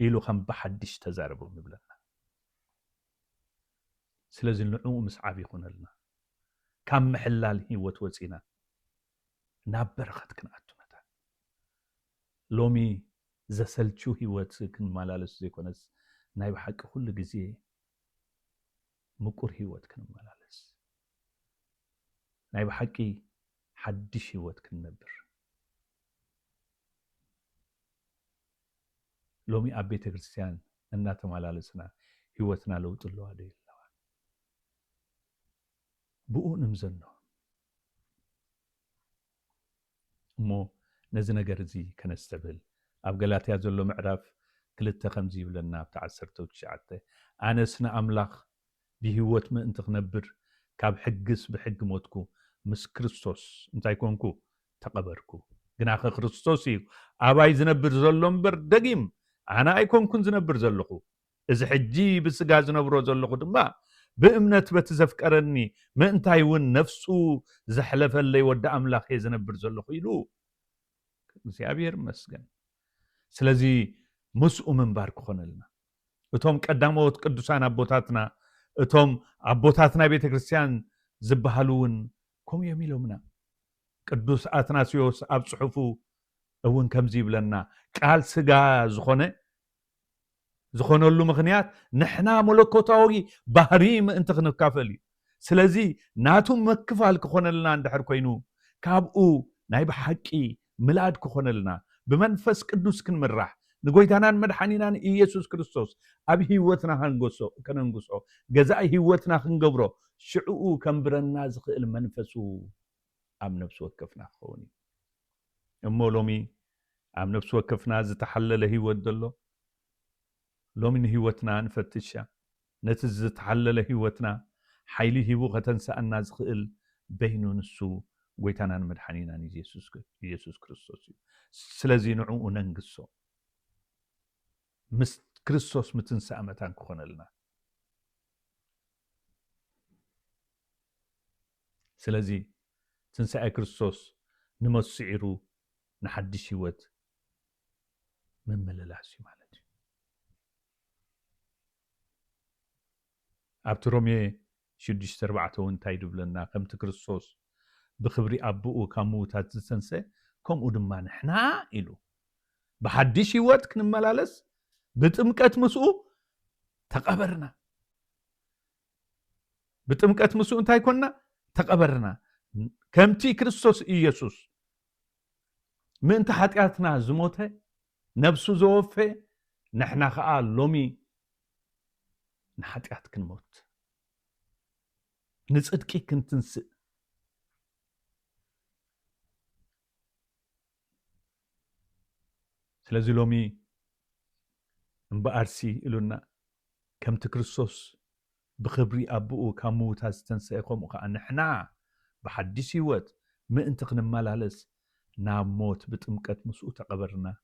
ኢሉ ከም ብሓድሽ ተዛረቦም ይብለና ስለዚ ንዕኡ ምስዓብ ይኹነልና ካብ ምሕላል ህይወት ወፂና ናብ በረኸት ክንኣቱመታ ሎሚ ዘሰልቹ ህይወት ክንመላለስ ዘይኮነስ ናይ ብሓቂ ኩሉ ግዜ ምቁር ህይወት ክንመላለስ ናይ ብሓቂ ሓድሽ ህይወት ክንነብር ሎሚ ኣብ ቤተ ክርስቲያን እናተመላለስና ህይወትና ለውጥ ኣለዋ ዶ የለዋ ብኡ ንምዘኖ እሞ ነዚ ነገር እዚ ከነስተብል ኣብ ገላትያ ዘሎ ምዕራፍ 2 ከምዚ ይብለና ኣብቲ 19 ኣነስ ንኣምላኽ بهوت ما انت خنبر كاب حجس بحج موتكو مس كريستوس انتاي كونكو تقبركو جناخ كريستوسي اباي زنبر زلون بر دقيم انا ايكون كن زنبر زلخو اذا حجي بسغا زنبرو زلخو دما بامنت بتزفقرني ما انتاي ون نفسو زحلف اللي ود املاخ يزنبر زلخو يلو እግዚአብሔር መስገን ስለዚህ مسؤ منبر كخونلنا እቶም ቀዳሞት ቅዱሳን አቦታትና እቶም አቦታትና ቤተክርስቲያን ዝባሃሉን ኮም የሚለውና ቅዱስ አትናሲዮስ አብ ጽሑፉ እውን ከምዚ ይብለና ቃል ስጋ ዝኾነሉ ምክንያት ንሕና መለኮታዊ ባህሪ ምእንቲ ክንካፈል እዩ ስለዚ ናቱ መክፋል ክኾነልና እንድሕር ኮይኑ ካብኡ ናይ ብሓቂ ምልአድ ክኾነልና ብመንፈስ ቅዱስ ክንምራሕ ንጎይታናን መድሓኒናን ኢየሱስ ክርስቶስ ኣብ ህይወትና ከነንግሶ ገዛኢ ህይወትና ክንገብሮ ሽዑኡ ከምብረና ዝኽእል መንፈሱ ኣብ ነፍሲ ወከፍና ክኸውን እሞ ሎሚ ኣብ ነፍሲ ወከፍና ዝተሓለለ ህይወት ዘሎ ሎሚ ንህይወትና ንፈትሻ ነቲ ዝተሓለለ ህይወትና ሓይሊ ሂቡ ከተንሳአና ዝኽእል በይኑ ንሱ ጎይታናን መድሓኒናን ኢየሱስ ክርስቶስ እዩ ስለዚ ንዕኡ ነንግሶ مس كريستوس متنسى متان كخونلنا سلازي تنسى كريستوس نمسعيرو نحدش هيوت من مللاسي مالتي ابترومي شدش تربعته وانتاي دبلنا كم كريستوس بخبري ابو كاموتات تنسى كم ودما نحنا إلو بحدش هيوت كنملالس بتمكت مسؤ تقبرنا بتمكت مسؤ انتاي كنا تقبرنا كمتي كريستوس إيسوس من تحتياتنا زموته نفسه زوفه نحنا خال لومي نحتيات كنموت نصدقي كنتنسق سلازي لومي بأرسي إلونا كم تكريستوس بخبري أبوه كموت هستنسيكم وكأن نحنا بحدش هيوت ما انت نمالالس نام موت بتمكت مسؤ تقبرنا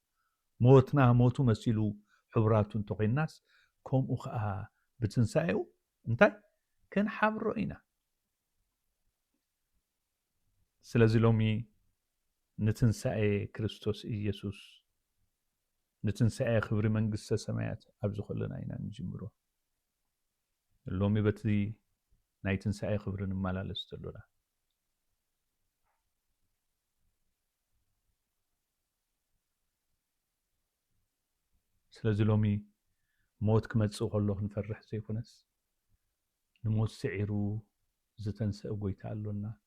موتنا موتو مسيلو حبراتو انتقي الناس كم وكأ بتنسايو انتاي كان حابرو إينا سلازي لومي نتنساي كريستوس إيسوس نتنسى خبر منقصة سمايات أبزو خلنا إنا نجمرو اللومي بتدي نايتنسى خبر نمالا لستلونا سلازي لومي موت كمتسو خلوه نفرح زيكونس نموت سعيرو زتنسى قويتا اللونا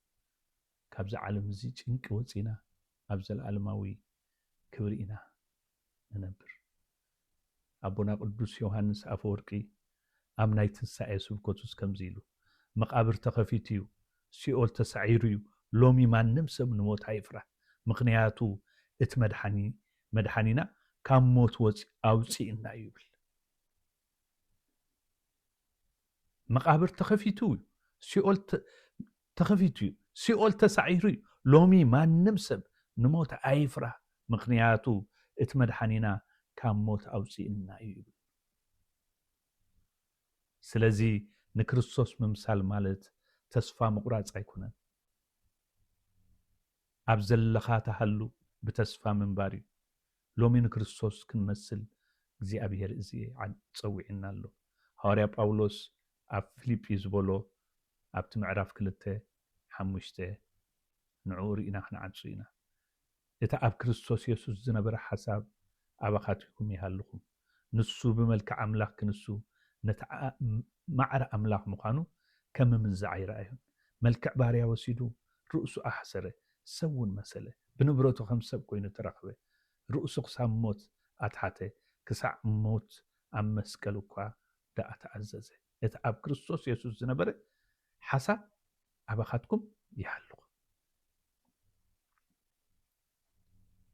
كابز عالم زي جنك وزينا أبز العالماوي كبرينا ننبر أبونا قدوس يوحنس أفورقي أمناي تنسعي سبكوتوس كمزيلو مقابر تخفيتيو سيول تسعيريو لومي ما نمسب نموت هايفرح مقنياتو مدحانينا كام موت وزي أوزي إنا يبل مقابر تخفيتو سيول تسعيريو لومي ما نمسب نموت هايفرح مقنياتو اتمدحانينا كام موت أوزي إنا يبل سلازي نكريستوس ممثال مالت تسفى مقراص أيكونن أبزل لخات حلو بتسفى منباري لومي نكريستوس كنمثل زي أبيهر زي عن تصوعنا له هاريا باولوس أب فيليبي زبولو أب تمعرف كلته حموشته نعوري إنا خنا عدسوينا إتا أب كريستوس يسوس زنبر حساب أبخاتكم يهلكم نسو بملك أملاك كنسو معر أملاك مقانو كم من زعير أيهم ملك باريا وسيدو رؤسو أحسره سوون مسألة بنبروتو خمسة بكوين ترقبه رؤسو قسام موت أتحته كسع موت أم مسكلو كوا دا أتعززه إتا أب كريستوس يسوس زنبر حساب أبخاتكم يهلكم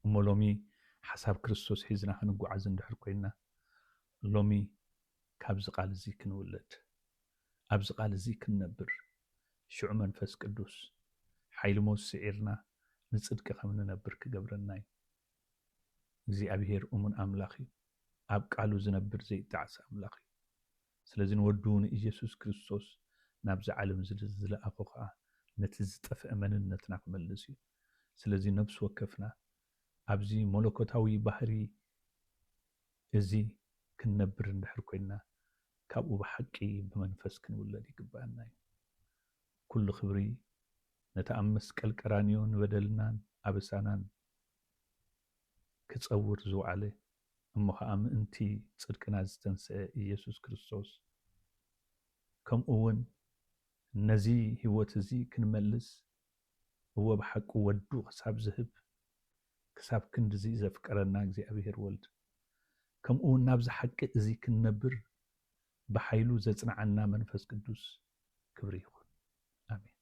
مولومي حساب كريستوس حيزنا خنقو عزن دحر كوينا لومي كابز قال زي كنولد ኣብዚ ቃል እዚ ክንነብር ሽዑ መንፈስ ቅዱስ ሓይሊ መውስዒርና ንጽድቂ ከም ንነብር ክገብረና እዩ። እግዚኣብሔር እሙን ኣምላኽ እዩ። ኣብ ቃሉ ዝነብር ዘይጣዓስ ኣምላኽ እዩ። ስለዚ ንወዱ ንኢየሱስ ክርስቶስ ናብዚ ዓለም ዝለኣኾ ከዓ ነቲ ዝጠፍአ መንነትና ክመልስ እዩ። ስለዚ ነብሲ ወከፍና ኣብዚ መለኮታዊ ባህሪ እዚ ክንነብር እንድሕር ኮይና ካብኡ ብሓቂ ብመንፈስ ክንውለድ ይግባአና እዩ። ኩሉ ክብሪ ነቲ ኣብ መስቀል ቀራንዮ ንበደልናን ኣበሳናን ክጸውር ዝወዓለ እሞ ከዓ ምእንቲ ጽድቅና ዝተንስአ ኢየሱስ ክርስቶስ ከምኡ እውን ነዚ ህይወት እዚ ክንመልስ እወ ብሓቂ ወዱ ክሳብ ዝህብ ክሳብ ክንዲ እዚ ዘፍቀረና እግዚኣብሔር ወልድ ከምኡ እውን ናብዚ ሓቂ እዚ ክንነብር ብሓይሉ ዘጽንዓና መንፈስ ቅዱስ ክብሪ ይኹን። ኣሜን።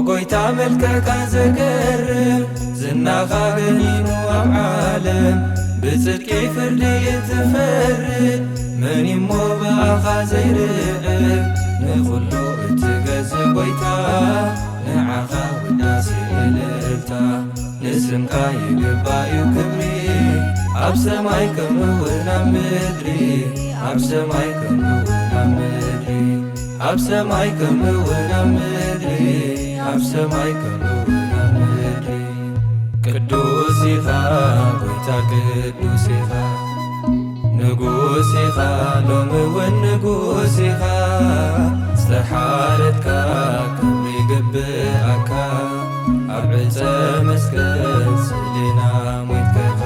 ጎይታ መልከካ ዘገርም ዝናኻ ገኒኑ ኣብ ዓለም ብጽድቂ ፍርዲ እትፈርድ መን እሞ ብኣኻ ዘይርዕብ ንኹሉ እትገዝእ ጎይታ ንዓኻ ውዳሴ እልልታ ንስምካ ይግባእ ክብሪ ኣብ ሰማይ ከምኡውን ኣብ ምድሪ ኣብ ሰማይ ከምኡውን ኣብ ምድሪ ኣብ ሰማይ ከምኡውን ኣብ ምድሪ ኣብ ሰማይ ከምኡውን ኣብ ምድሪ ቅዱስ ኢኻ ጎይታ ቅዱስ ኢኻ ንጉስ ኢኻ ሎሚ እውን ንጉስ ኢኻ ዝተሓረድካ ክብሪ ይግብኣካ ኣብ ዕፀ መስቀል ስእሊና ሞትከኻ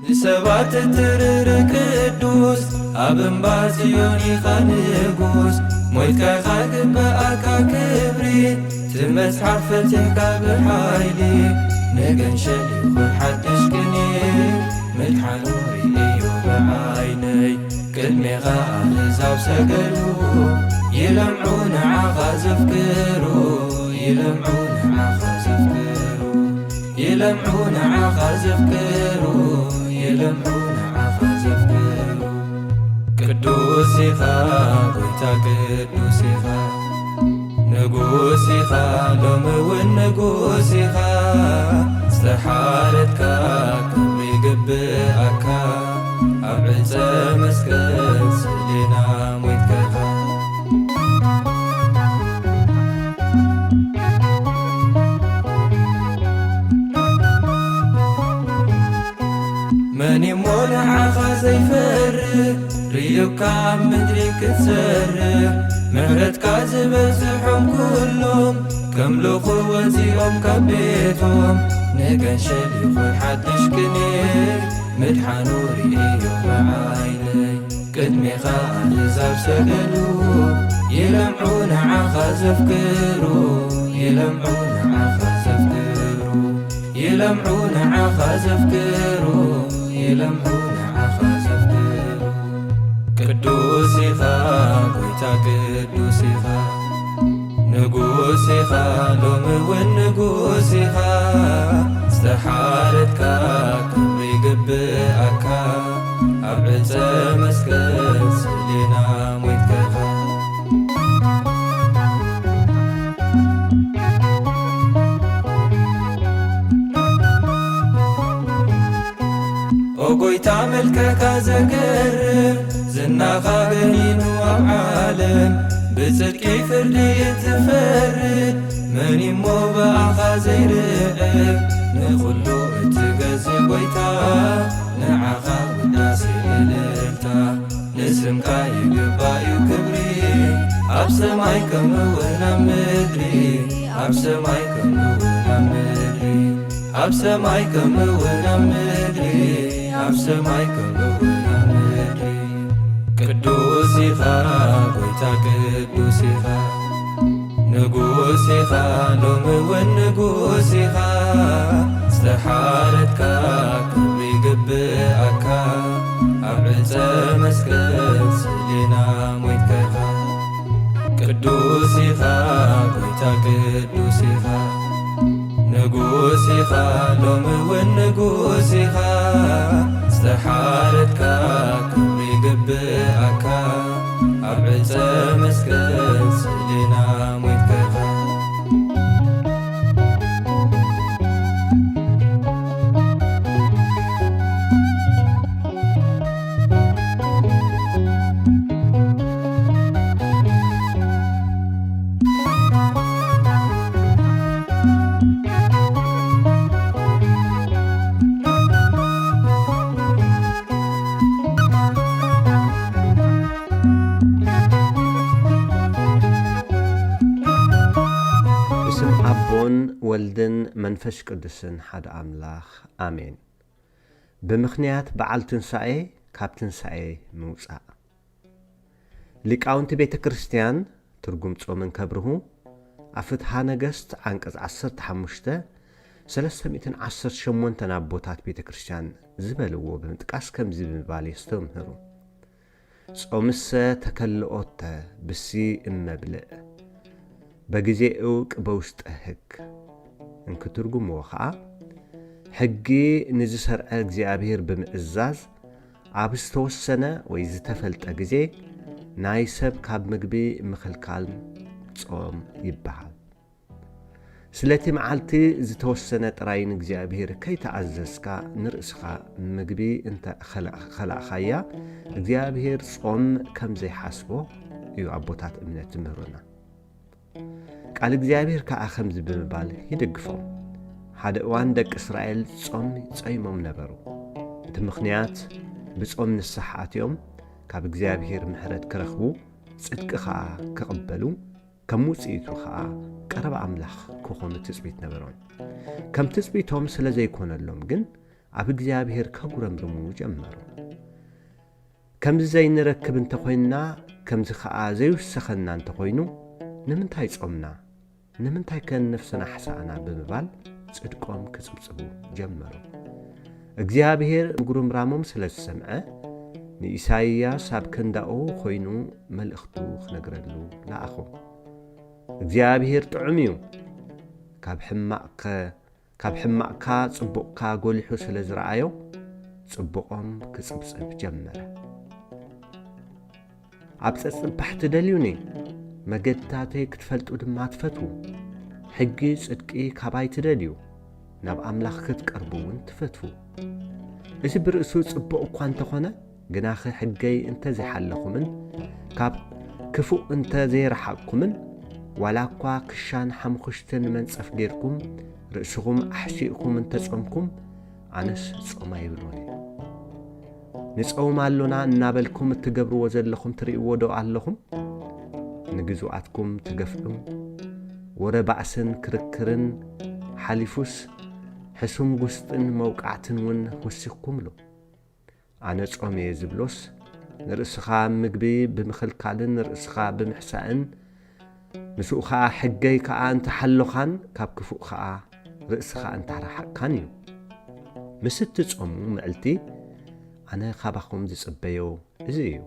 ንሰባት እትርር ቅዱስ ኣብ እምባ ጽዮን ኢኻ ንጉስ ሞትከኻ ግብኣካ ክብሪ ትመጽሓፍ ፈቲሕካ ብሓይሊ ንገንሸል ይኹን ሓድሽ ቅኔ ምድሓኑ ርእዮ ብዓይነይ ቅድሜኻ ኣሕዛብ ሰገዱ ይለምዑ ንዓኻ ዘፍክሩ ይለምዑ ንዓኻ ዘፍክሩ ይለምዑ ንዓኻ ዘፍክሩ ይለምዑ ንዓኻ ዘፍክሩ ቅዱስ ኢኻ ጎይታ ቅዱስ ኢኻ ንጉስ ኢኻ ሎሚ እውን ንጉስ ኢኻ ዝተሓረድካ ክብሪ ይግብኣካ ኣብ ዕፀ መስቀል ስእሊና ሞትከኻ መን እሞ ንዓኻ ዘይፈርህ ርዩካ ኣብ ምድሪ ክትሰርሕ ምህረትካ ዝበዝሖም ኩሎም ከም ልኹ ወፂኦም ካብ ቤቶም ንገንሸል ይኹን ሓድሽ ቅኔ ምድሓኑ ርእዮ ብዓይነይ ቅድሜኻ ኣሕዛብ ሰገዱ ይለምዑ ንዓኻ ዘፍክሩ ይለምዑ ንዓኻ ዘፍክሩ ይለምዑ ንዓኻ ዘፍክሩ ይለምዑ ንዓኻ ዘፍክሩ ቅዱስ ኢኻ ጎይታ ቅዱስ ኢኻ ንጉስ ኢኻ ሎሚ እውን ንጉስ ኢኻ ዝተሓረድካ ክብሪ ይግብአካ ኣብ ዕፀ መስቀል ስእሊና ሞትከኻ ኦ ጎይታ መልከካ ዘገርም ዝናኻ ገኒኑ ኣብ ዓለም ብጽድቂ ፍርዲ እትፈርድ መን እሞ በኣኻ ዘይርአብ ንኹሉ እትገዝእ ጎይታ ንዓኻ ውዳሴ እልልታ ንስምካ ይግባእ ክብሪ ኣብ ሰማይ ከምኡውን ኣብ ምድሪ ኣብ ሰማይ ከምኡውን ኣብ ምድሪ ኣብ ሰማይ ከምኡውን ኣብ ምድሪ ኣብ ሰማይ ከምኡውን ኣብ ምድሪ ቅዱስ ኢኻ ጎይታ ቅዱስ ኢኻ ንጉስ ኢኻ ሎሚ እውን ንጉስ ኢኻ ዝተሓረድካ ክብሪ ይግብአካ ኣብ ዕፀ መስቀል ስእሊና ሞትከኻ ቅዱስ ኢኻ ጎይታ ቅዱስ ኢኻ ንጉስ ኢኻ ሎሚ እውን ንጉስ ኢኻ ዝተሓረድካ ክብሪ ይግብአካ ኣብ ዕፀ መስቀል ስእሊና ሞትከኻ ወልድን መንፈስ ቅዱስን ሓደ ኣምላኽ ኣሜን። ብምኽንያት በዓል ትንሣኤ ካብ ትንሣኤ ምውፃእ ሊቃውንቲ ቤተ ክርስቲያን ትርጉም ጾምን ከብርሁ ኣብ ፍትሐ ነገሥት አንቀጽ 15 318 ኣቦታት ቤተ ክርስቲያን ዝበልዎ ብምጥቃስ ከምዚ ብምባል የስተምህሩ ጾምሰ ተከልኦተ ብሲ እመብልእ በጊዜ እውቅ በውስጠ ሕግ እንክትርጉምዎ ኸዓ ሕጊ ንዝሰርዐ እግዚአብሔር ብምእዛዝ ኣብ ዝተወሰነ ወይ ዝተፈልጠ ጊዜ ናይ ሰብ ካብ ምግቢ ምኽልካል ጾም ይበሃል። ስለቲ መዓልቲ ዝተወሰነ ጥራይ ንእግዚአብሔር ከይተኣዘዝካ ንርእስኻ ምግቢ እንተ ኸላእኻያ እግዚአብሔር ጾም ከም ዘይሓስቦ እዩ ኣቦታት እምነት ዝምህሩና። ቃል እግዚአብሔር ከዓ ከምዚ ብምባል ይደግፎም ሓደ እዋን ደቂ እስራኤል ጾም ጸይሞም ነበሩ። እቲ ምኽንያት ብጾም ንስሐ ኣትዮም ካብ እግዚአብሔር ምሕረት ክረኽቡ ጽድቂ ከዓ ክቕበሉ ከም ውፅኢቱ ከዓ ቀረባ ኣምላኽ ክኾኑ ትጽቢት ነበሮም። ከም ትጽቢቶም ስለ ዘይኮነሎም ግን ኣብ እግዚአብሔር ከጉረምርሙ ጀመሩ። ከምዚ ዘይንረክብ እንተኾይንና ከምዚ ከዓ ዘይውሰኸና እንተኾይኑ ንምንታይ ጾምና ንምንታይ ከነፍስና ሓሳእና ብምባል ጽድቆም ክጽብጽቡ ጀመሩ። እግዚአብሔር ጉርምራሞም ስለ ዝሰምዐ ንኢሳይያስ ኣብ ክንዳኡ ኮይኑ መልእኽቱ ክነግረሉ ለኣኹ። እግዚአብሔር ጥዑም እዩ ካብ ሕማቕካ ጽቡቕካ ጐሊሑ ስለ ዝረአዮ ጽቡቖም ክጽብጽብ ጀመረ። ኣብ ጸጽባሕ ትደልዩኒ መገድታተይ ክትፈልጡ ድማ ትፈትዉ። ሕጊ ጽድቂ ካባይ ትደልዩ ናብ ኣምላኽ ክትቀርቡውን ትፈትዉ። እዚ ብርእሱ ጽቡቕ እኳ እንተኾነ ግናኸ ሕገይ እንተ ዘይሓለኹምን ካብ ክፉእ እንተ ዘይረሓቅኩምን ዋላ እኳ ክሻን ሓሙኽሽትን መንጸፍ ጌርኩም ርእስኹም ኣሕሲእኩም እንተጾምኩም ኣነስ ጾማ ይብሉኒ። ንጸውም ኣሎና እናበልኩም እትገብርዎ ዘለኹም ትርእይዎ ዶ ኣለኹም? ንግዙኣትኩም ትገፍዑ ወረባዕስን ክርክርን ሓሊፉስ ሕሱም ጉስጥን መውቃዕትን ውን ወሲኽኩምሎ ኣነ ጾም እየ ዝብሎስ ንርእስኻ ምግቢ ብምኽልካልን ርእስኻ ብምሕሳእን ምስኡ ኸዓ ሕገይ ከዓ እንተሓሎኻን ካብ ክፉእ ኸዓ ርእስኻ እንታረሓቅካን እዩ ምስ እትጾሙ ምዕልቲ ኣነ ካባኹም ዝጽበዮ እዚ እዩ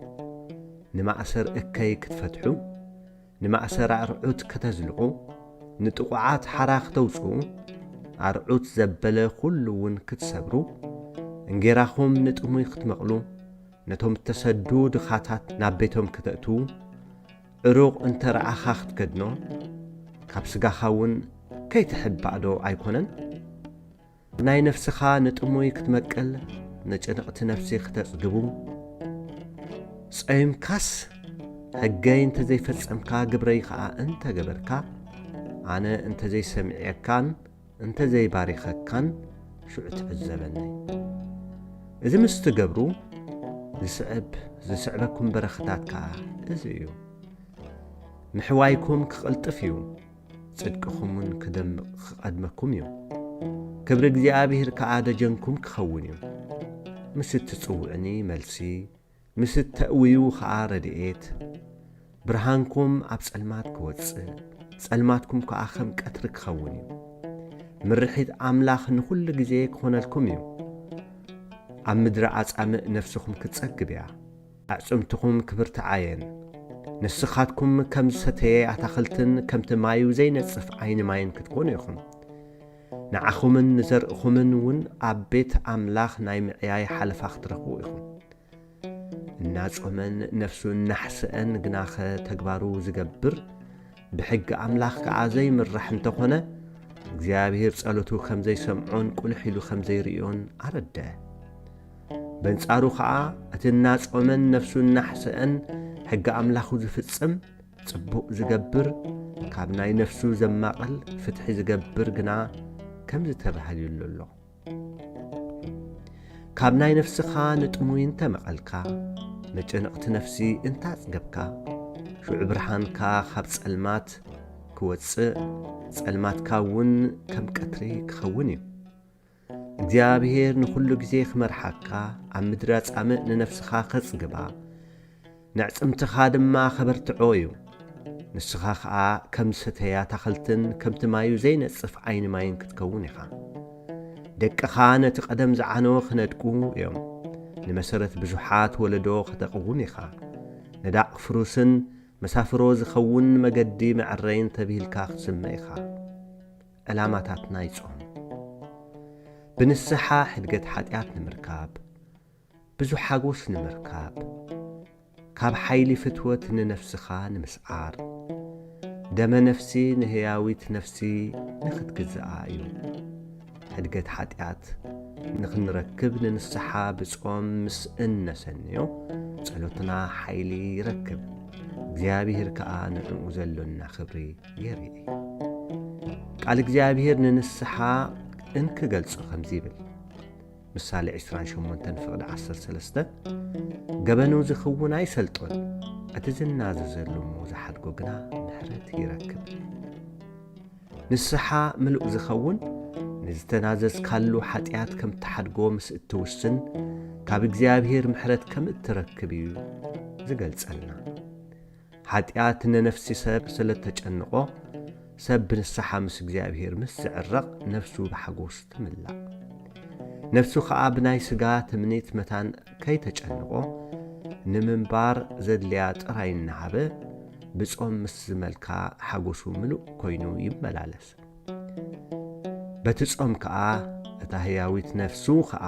ንማእሰር እከይ ክትፈትሑ ንማእሰር ኣርዑት ከተዝልዑ ንጥቑዓት ሓራ ክተውፅኡ ኣርዑት ዘበለ ኩሉ ውን ክትሰብሩ እንጌራኹም ንጥሙይ ክትመቕሉ ነቶም እተሰዱ ድኻታት ናብ ቤቶም ክተእትዉ ዕሩቕ እንተረኣኻ ክትከድኖ ካብ ስጋኻ ውን ከይትሕባእዶ ኣይኮነን ናይ ነፍስኻ ንጥሙይ ክትመቅል ንጭንቕቲ ነፍሲ ክተጽግቡ ጸይምካስ ሕገይ እንተዘይፈጸምካ ግብረይ ኸዓ እንተገበርካ ኣነ እንተዘይሰሚዕየካን እንተዘይባሪኸካን ሽዑ ትዕዘበኒ እዚ ምስ ትገብሩ ዝስዕበኩም በረኸታት ከዓ እዚ እዩ ምሕዋይኩም ክቕልጥፍ እዩ ጽድቅኹምን ክደምቕ ክቐድመኩም እዩ ክብሪ እግዚኣብሔር ከዓ ደጀንኩም ክኸውን እዩ ምስ እትጽውዕኒ መልሲ ምስ እተእውዩ ከዓ ረድኤት ብርሃንኩም ኣብ ጸልማት ክወፅእ ጸልማትኩም ከዓ ኸም ቀትሪ ክኸውን እዩ ምርሒት ኣምላኽ ንኹሉ ግዜ ክኾነልኩም እዩ ኣብ ምድሪ ዓጻምእ ነፍስኹም ክትጸግብ እያ ኣዕጽምትኹም ክብርትዓየን ንስኻትኩም ከም ዝሰተየ ኣታኽልትን ከምቲ ማዩ ዘይነጽፍ ዓይኒ ማይን ክትኮኑ ኢኹም ንዓኹምን ንዘርእኹምን ውን ኣብ ቤት ኣምላኽ ናይ ምዕያይ ሓለፋ ክትረኽቡ ኢኹም እናጾመን ነፍሱ እናሕስአን ግናኸ ተግባሩ ዝገብር ብሕጊ ኣምላኽ ከዓ ዘይምራሕ እንተኾነ እግዚኣብሔር ጸሎቱ ከም ዘይሰምዖን ቁልሕ ኢሉ ከም ዘይርእዮን ኣረድአ በንጻሩ ከዓ እቲ እናጾመን ነፍሱ እናሕስአን ሕጊ ኣምላኹ ዝፍጽም ጽቡቕ ዝገብር ካብ ናይ ነፍሱ ዘማቕል ፍትሒ ዝገብር ግና ከም ዝተባህልዩሉ ኣሎ ካብ ናይ ነፍስኻ ንጥሙይ እንተመቐልካ ንጭንቕቲ ነፍሲ እንታጽገብካ ሽዑ ብርሃንካ ካብ ጸልማት ክወፅእ ጸልማትካ ውን ከም ቀትሪ ክኸውን እዩ እግዚአብሔር ንኹሉ ጊዜ ክመርሓካ ኣብ ምድሪ ጻምእ ንነፍስኻ ኸጽግባ ንዕጽምትኻ ድማ ኸበርትዖ እዩ ንስኻ ከዓ ከም ሰተያ ታኽልትን ከምቲ ማዩ ዘይነጽፍ ዓይኒ ማይን ክትከውን ኢኻ ደቅኻ ነቲ ቀደም ዝዓነወ ክነድቁ እዮም ንመሰረት ብዙሓት ወለዶ ኸተቕውን ኢኻ ነዳቕ ፍሩስን መሳፍሮ ዝኸውን መገዲ መዕረይን ተብሂልካ ክትስመ ኢኻ ዕላማታትና ይጾም ብንስሓ ሕድገት ሓጢኣት ንምርካብ ብዙሕ ሓጎስ ንምርካብ ካብ ሓይሊ ፍትወት ንነፍስኻ ንምስዓር ደመ ነፍሲ ንህያዊት ነፍሲ ንኽትግዝኣ እዩ ሕድገት ሓጢኣት ንኽንረክብ ንንስሓ ብጾም ምስ እነሰንዮ ጸሎትና ሓይሊ ይረክብ እግዚአብሔር ከዓ ንዕኡ ዘሎና ኽብሪ የርኢ ቃል እግዚአብሔር ንንስሓ እንክገልጹ ከምዚ ይብል ምሳሌ 28:13 ገበኑ ዝኽውን ኣይሰልጦን እቲ ዝናዘዘሉሞ ዝሓድጎ ግና ምሕረት ይረክብ ንስሓ ምሉእ ዝኸውን ንዝተናዘዝካሉ ሓጢኣት ከም ተሓድጎ ምስ እትውስን ካብ እግዚአብሔር ምሕረት ከም እትረክብ እዩ ዝገልጸልና ሓጢኣት ንነፍሲ ሰብ ስለ ተጨንቆ ሰብ ብንስሓ ምስ እግዚአብሔር ምስ ዝዕረቕ ነፍሱ ብሓጎስ ትምላእ ነፍሱ ከዓ ብናይ ሥጋ ትምኒት መታን ከይተጨንቆ ንምንባር ዘድልያ ጥራይ እናሃበ ብጾም ምስ ዝመልካ ሓጎሱ ምሉእ ኮይኑ ይመላለስ በቲ ጾም ከዓ እታ ህያዊት ነፍሱ ከዓ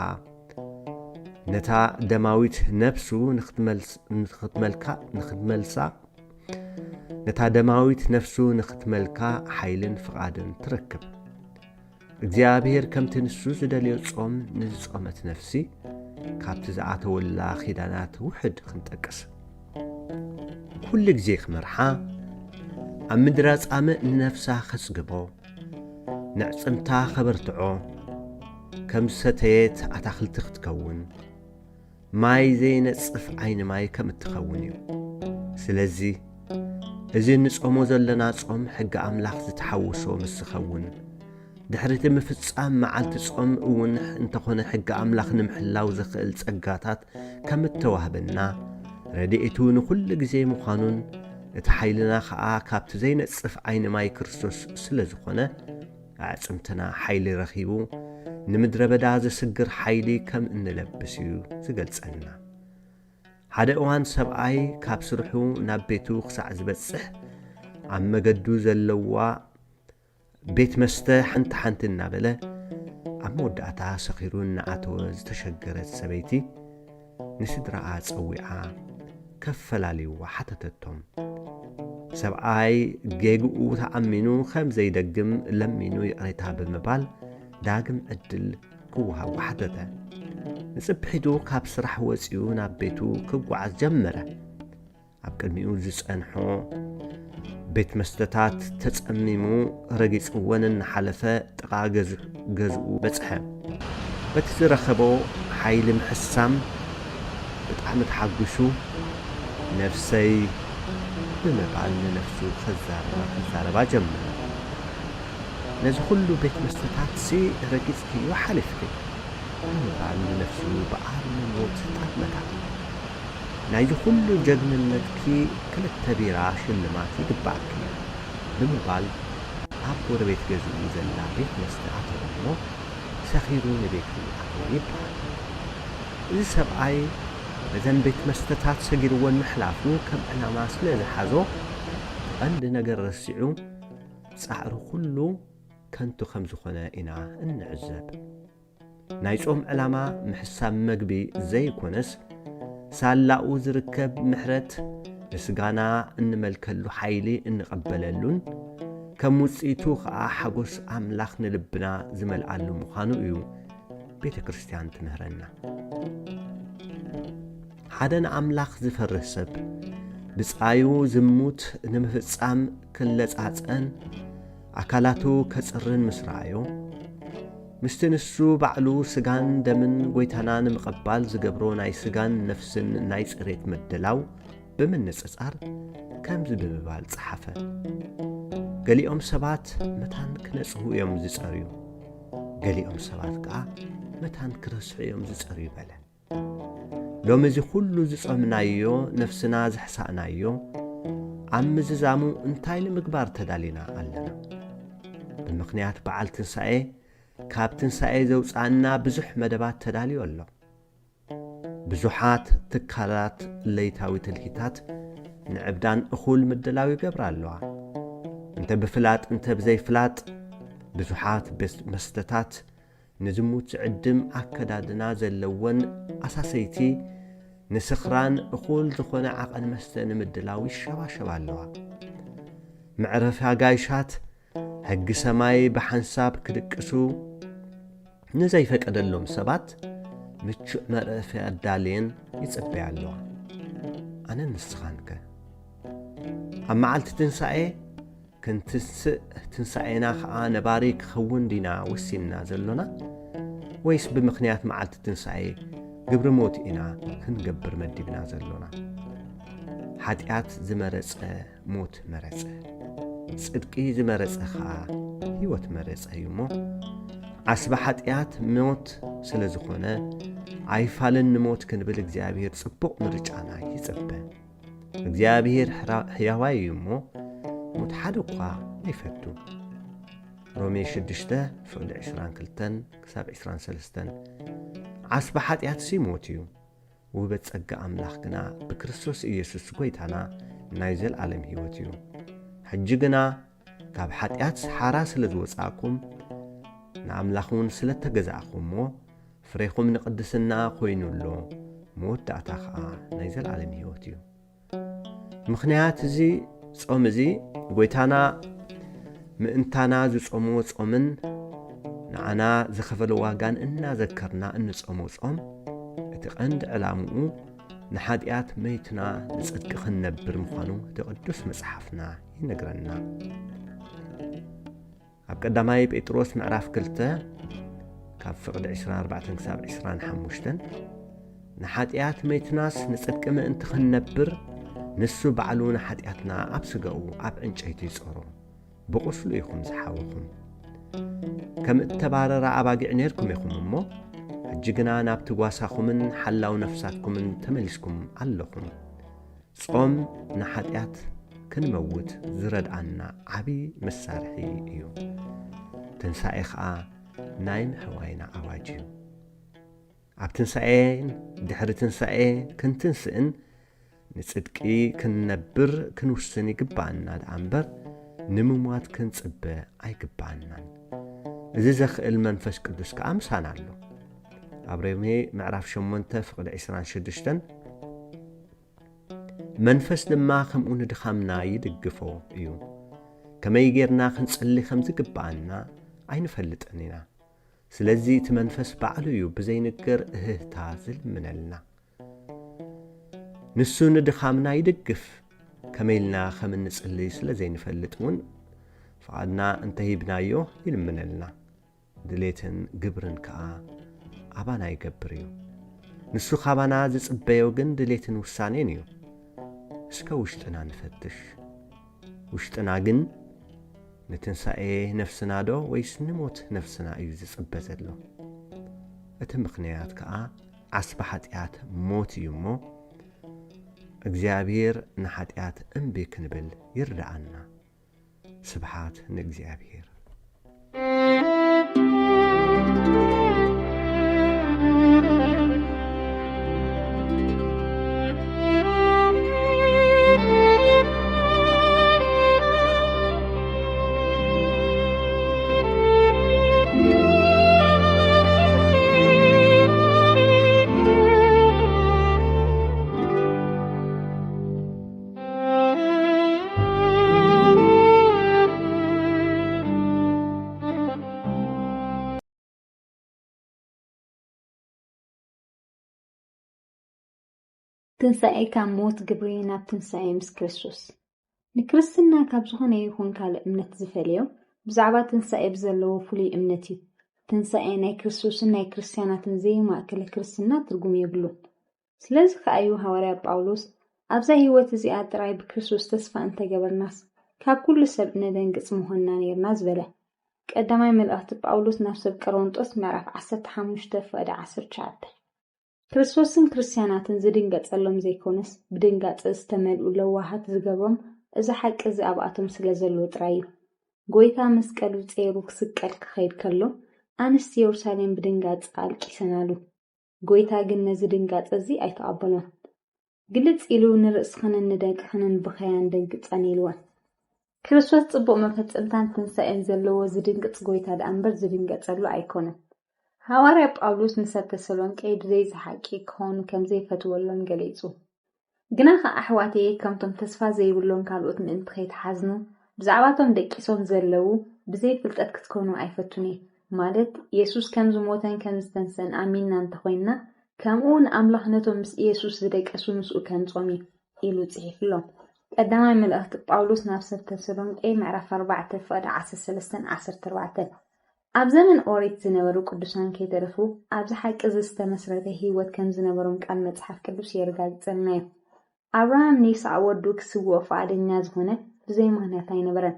ነታ ደማዊት ነፍሱ ነታ ደማዊት ነፍሱ ንኽትመልካ ሓይልን ፍቓድን ትረክብ እግዚአብሔር ከምቲ ንሱ ዝደልዮ ጾም ንዝጾመት ነፍሲ ካብቲ ዝኣተወላ ኺዳናት ውሕድ ክንጠቅስ ኩሉ ጊዜ ክመርሓ ኣብ ምድሪ ጻምእ ንነፍሳ ኸጽግቦ ንዕጽምታ ኸበርትዖ ከም ሰተየት ኣታኽልቲ ክትከውን ማይ ዘይነጽፍ ዓይኒ ማይ ከም እትኸውን እዩ ስለዚ እዚ ንጾሞ ዘለና ጾም ሕጊ ኣምላኽ ዝተሓውሶ ምስ ዝኸውን ድሕሪት ምፍጻም መዓልቲ ጾም እውን እንተኾነ ሕጊ ኣምላኽ ንምሕላው ዝኽእል ጸጋታት ከም እተዋህበና ረድኤቱ ንኹሉ ግዜ ምዃኑን እቲ ሓይልና ከዓ ካብቲ ዘይነጽፍ ዓይኒ ማይ ክርስቶስ ስለ ዝኾነ ኣዕጽምትና ሓይሊ ረኺቡ ንምድረ በዳ ዝስግር ሓይሊ ከም እንለብስ እዩ ዝገልጸና። ሓደ እዋን ሰብኣይ ካብ ስርሑ ናብ ቤቱ ክሳዕ ዝበጽሕ ኣብ መገዱ ዘለዋ ቤት መስተ ሓንቲ እናበለ ኣብ መወዳእታ ሰኺሩ እናኣተወ ዝተሸገረት ሰበይቲ ንስድራኣ ጸዊዓ ከፈላልይዋ ሓተተቶም። ሰብኣይ ጌግኡ ተኣሚኑ ከም ዘይደግም ለሚኑ ይቕሬታ ብምባል ዳግም ዕድል ክወሃብ ሓተተ። ንጽብሒቱ ካብ ስራሕ ወፂኡ ናብ ቤቱ ክጓዓዝ ጀመረ። ኣብ ቅድሚኡ ዝጸንሖ ቤት መስተታት ተጸሚሙ ረጊጽወን እናሓለፈ ጥቓ ገዝኡ በጽሐ። በቲ ዝረኸቦ ሓይሊ ምሕሳም ብጣዕሚ ተሓጒሱ ነፍሰይ ብምባል ንነፍሱ ክዛረባ ጀመረ። ነዚ ኩሉ ቤት መስተታት ረጊጽክዮ ሓሊፍኪ ብምባል ንነፍሱ ብኣርሚ ሞት ጣመታ። ናይዚ ኩሉ ጀግንነትኪ 2 ቢራ ሽልማት ይግባእኪ ብምባል ኣብ ጎረቤት ገዝኡ ዘላ ቤት መስተ ኣተወሞ ሰኺሩ ንቤቱ ኣተወ ይበሃል። እዚ ሰብኣይ ነዘን ቤት መስተታት ሰጊርዎን ምሕላፉ ከም ዕላማ ስለ ዝሓዞ ቀንዲ ነገር ረሲዑ ጻዕሪ ኩሉ ከንቱ ከም ዝኾነ ኢና እንዕዘብ። ናይ ጾም ዕላማ ምሕሳብ መግቢ ዘይኮነስ ሳላኡ ዝርከብ ምሕረት ንስጋና እንመልከሉ ሓይሊ እንቐበለሉን ከም ውጽኢቱ ከዓ ሓጎስ ኣምላኽ ንልብና ዝመልኣሉ ምዃኑ እዩ ቤተ ክርስቲያን ትምህረና። ሓደ ንኣምላኽ ዝፈርህ ሰብ ብጻዩ ዝሙት ንምፍጻም ክለጻጸን ኣካላቱ ከጽርን ምስ ረኣዮ ምስቲ ንሱ ባዕሉ ስጋን ደምን ጐይታና ንምቕባል ዝገብሮ ናይ ስጋን ነፍስን ናይ ጽሬት ምድላው ብምንጽጻር ከምዚ ብምባል ጸሓፈ። ገሊኦም ሰባት መታን ክነጽሁ እዮም ዝጸርዩ፣ ገሊኦም ሰባት ከዓ መታን ክረስሑ እዮም ዝጸርዩ በለ። ሎሚ እዚ ኩሉ ዝጸምናዮ ነፍስና ዝሕሳእናዮ ኣብ ምዝዛሙ እንታይ ንምግባር ተዳሊና ኣለና? ብምኽንያት በዓል ትንሣኤ ካብ ትንሣኤ ዘውፃና ብዙሕ መደባት ተዳልዩ ኣሎ። ብዙሓት ትካላት ለይታዊ ትልሂታት ንዕብዳን እኹል ምድላው ይገብራ ኣለዋ። እንተ ብፍላጥ እንተ ብዘይፍላጥ ብዙሓት መስተታት ንዝሙት ዝዕድም ኣከዳድና ዘለወን ኣሳሰይቲ ንስኽራን እኹል ዝኾነ ዓቐን መስተ ንምድላው ይሸባሸባ ኣለዋ። ምዕረፊ ኣጋይሻት ሕጊ ሰማይ ብሓንሳብ ክድቅሱ ንዘይፈቀደሎም ሰባት ምቹእ መዕረፊ ኣዳልየን ይጽበያ ኣለዋ። ኣነ ንስኻንከ ኣብ መዓልቲ ትንሣኤ ክንትንስእ ትንሣኤና ከዓ ነባሪ ክኸውን ዲና ወሲንና ዘሎና ወይስ ብምኽንያት መዓልቲ ትንሣኤ ግብሪ ሞት ኢና ክንገብር መዲብና ዘሎና? ሓጢኣት ዝመረጸ ሞት መረጸ፣ ጽድቂ ዝመረጸ ከዓ ሕይወት መረጸ እዩ እሞ ዓስባ ሓጢኣት ሞት ስለ ዝኾነ ኣይፋልን ንሞት ክንብል እግዚኣብሔር ጽቡቕ ምርጫና ይጽበ። እግዚኣብሔር ሕያዋይ እዩ እሞ ሞት ሓደ እኳ ኣይፈቱ። ሮሜ 6:22-23 ዓስባ ሓጢኣት ሞት እዩ፣ ውበት ጸጋ ኣምላኽ ግና ብክርስቶስ ኢየሱስ ጐይታና ናይ ዘለዓለም ሕይወት እዩ። ሕጂ ግና ካብ ሓጢኣት ሓራ ስለ ዝወጻእኩም ንኣምላኹን ስለ ተገዛእኹም እሞ ፍሬኹም ንቅድስና ኾይኑሎ መወዳእታ ከዓ ናይ ዘለዓለም ሕይወት እዩ። ምኽንያት እዚ ጾም እዚ ጐይታና ምእንታና ዝጾሞ ጾምን ንዓና ዝኸፈለ ዋጋን እናዘከርና እንጾሞ ጾም እቲ ቀንዲ ዕላምኡ ንሓጢኣት መይትና ንጽድቂ ክንነብር ምዃኑ እቲ ቅዱስ መጽሓፍና ይነግረና። ኣብ ቀዳማይ ጴጥሮስ ምዕራፍ 2 ካብ ፍቕዲ 24-25 ንሓጢኣት መይትናስ ንጽድቂ ምእንቲ ክንነብር نسو بعلونا حتياتنا أبسقو أب أنشيتي صورو بقسلو يخم زحاوكم كم التبارر أباقع نيركم يخم أمو حجقنا نابتو واساكم حلاو نفساتكم تملسكم علكم صوم نحتيات كنموت زرد عنا عبي مسارحي إيو تنسائي خا نايم حوينا عواجيو عب تنسائين دحر تنسائي كنتنسئن نصدقي كننبر كنوسني قبعنا دعنبر نموات كنصبه أيقبعنا إذا زخل منفس قدس كأمسان علو أبريمي معرف شمونته فقد 26 منفس لما خمون دخامنا يدقفو إيو كما يجيرنا خنصلي خمز قبعنا أين فلتنينا سلزي تمنفس بعلو يو بزي نقر تازل منلنا نسو ندخامنا يدقف كميلنا خمن نصلي سلزي نفلتون فعدنا انتهي بنايو يلمنلنا دليتن قبرن كا عبانا يقبريو نسو خابانا زصبيو جن دليتن وسانينيو اسكا وشتنا نفتش وشتنا جن نتنسائي نفسنا دو ويس نموت نفسنا ايو زصبتلو اتمخنيات كا عصبحت موت يمو እግዚአብሔር ንኃጢአት እምቢ ክንብል ይርዳአና ስብሓት ንእግዚአብሔር تنسائي كاموت قبرينا بتنسائي مس كريستوس نكرستنا كابزخون يكون كالأمنت زفليو بزعبا تنسائي بزلو فولي أمنتي تنسائي ناي كريستوس ناي كريستيانات زي ما أكل كريستنا ترقم يقلو سلازخ أيو هوريا باولوس أبزا هيوات زياد راي بكريستوس تسفى أنت قبرناس كاب كل سب ندنق اسمهن نيرناز بلا كأدامي ملأهت باولوس نفسه بكرونتوس معرف 15 فقد 10 شعبه ክርስቶስን ክርስቲያናትን ዝድንገጸሎም ዘይኮነስ ብድንጋጽ ዝተመልኡ ለዋሃት ዝገብሮም እዚ ሓቂ እዚ ኣብኣቶም ስለ ዘለዎ ጥራይ እዩ ጎይታ መስቀሉ ጸይሩ ክስቀል ክኸይድ ከሎ ኣንስቲ ኢየሩሳሌም ብድንጋጽ ኣልቂሰናሉ ጎይታ ግን ነዚ ድንጋጽ እዚ ኣይተቐበሎን ግልጽ ኢሉ ንርእስኽንን ንደቅኽንን ብኸያን ደንግጸን ኢልዎን ክርስቶስ ጽቡቕ መፈጸምታን ትንሣኤን ዘለዎ ዝድንግጽ ጎይታ ደኣ እምበር ዝድንገጸሉ ኣይኮነን حواري باولوس نسب تسالونكي دري زحاقي كون كم زي فتولون غليصو غناخ احواتي كمتم تسفا زيبلون كالوت من تخيت حزنو بزعباتهم دقيسون زلو بزي فلطت كتكونو ايفتوني مالت يسوس كم زموتن كم زتنسن امين نانت خوينا كمون املاحنتو مس يسوس زدقسو مسو كنصومي إلو صحيفلو قدامي ملأخت باولوس نفس تسالونكي معرف 4 فقد 13 ኣብ ዘመን ኦሪት ዝነበሩ ቅዱሳን ከይተረፉ ኣብዚ ሓቂ ዝተመስረተ ህይወት ከም ዝነበሮም ቃል መጽሓፍ ቅዱስ የረጋግጸልና እዩ። አብርሃም ንይስሐቅ ወዱ ክስውኦ ፈቃደኛ ዝኾነ ብዘይ ምክንያት ኣይነበረን።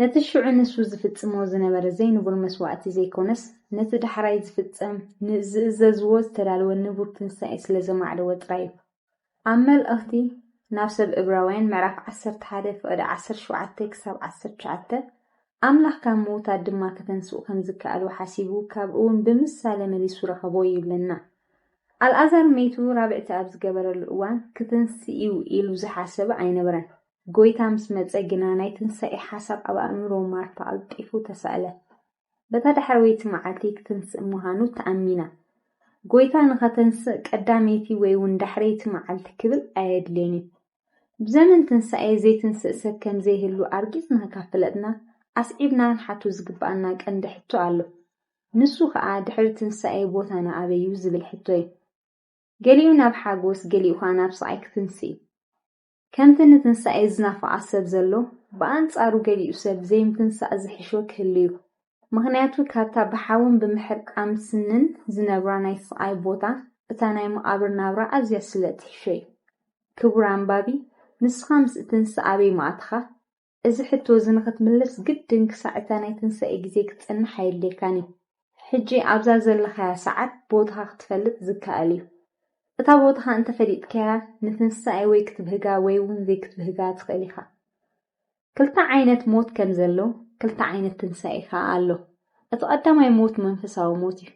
ነቲ ሽዑ ንሱ ዝፍጽሞ ዝነበረ ዘይንቡር መስዋዕቲ ዘይኮነስ ነቲ ዳሕራይ ዝፍጸም ንዝእዘዝዎ ዝተዳለወ ንቡር ትንሣኤ ስለ ዘማዕለወ ጥራይ እዩ። ኣብ መልእኽቲ ናብ ሰብ ዕብራውያን ምዕራፍ 11 ፍቅዲ 17 ክሳብ 19 ኣምላኽ ካብ ምውታት ድማ ከተንስኡ ከም ዝከኣሉ ሓሲቡ ካብ እውን ብምሳሌ መሊሱ ረኸቦ ይብለና። አልዓዛር ሜቱ ራብዕቲ ኣብ ዝገበረሉ እዋን ክትንስኡ ኢሉ ዝሓሰበ ኣይነበረን። ጎይታ ምስ መጸ ግና ናይ ትንሣኤ ሓሳብ ኣብ ኣእምሮ ማርታ ኣልጢፉ ተሳእለ። በታ ድሕረወይቲ መዓልቲ ክትንስእ ምዃኑ ተኣሚና። ጎይታ ንኸተንስእ ቀዳመይቲ ወይ እውን ድሕረይቲ መዓልቲ ክብል ኣየድልየን እዩ። ብዘመን ትንሣኤ ዘይትንስእ ሰብ ከም ዘይህሉ ኣርጊጽና ካፍለጥና ኣስዒብና ንሓቱ ዝግባአና ቀንዲ ሕቶ ኣሎ። ንሱ ከዓ ድሕሪ ትንሣኤ ቦታና ኣበዩ ዝብል ሕቶ እዩ። ገሊኡ ናብ ሓጎስ ገሊኡ ከዓ ናብ ስቃይ ክትንስእ። ከምቲ ንትንሣኤ ዝናፍቕ ሰብ ዘሎ ብኣንጻሩ ገሊኡ ሰብ ዘይምትንሳእ ዝሕሾ ክህልዩ። ምክንያቱ ካብታ ብሓውን ብምሕርቃም ስንን ዝነብራ ናይ ስቃይ ቦታ እታ ናይ መቃብር ናብራ ኣዝያ ስለ ትሕሾ እዩ። ክቡር ኣንባቢ ንስኻ ምስ እትንስኣ ኣበይ ማእትኻ እዚ ሕቶ ንኽትምልስ ግድን ክሳዕ እታ ናይ ትንሳኤ ግዜ ክትጸንሕ ኣየድልየካን እዩ። ሕጂ ኣብዛ ዘለኻያ ሰዓት ቦታኻ ክትፈልጥ ዝከኣል እዩ። እታ ቦታኻ እንተፈሊጥከያ ንትንሳኤ ወይ ክትብህጋ ወይ እውን ዘይክትብህጋ ትኽእል ኢኻ። ክልተ ዓይነት ሞት ከም ዘሎ ክልተ ዓይነት ትንሳኤ ከዓ ኣሎ። እቲ ቀዳማይ ሞት መንፈሳዊ ሞት እዩ።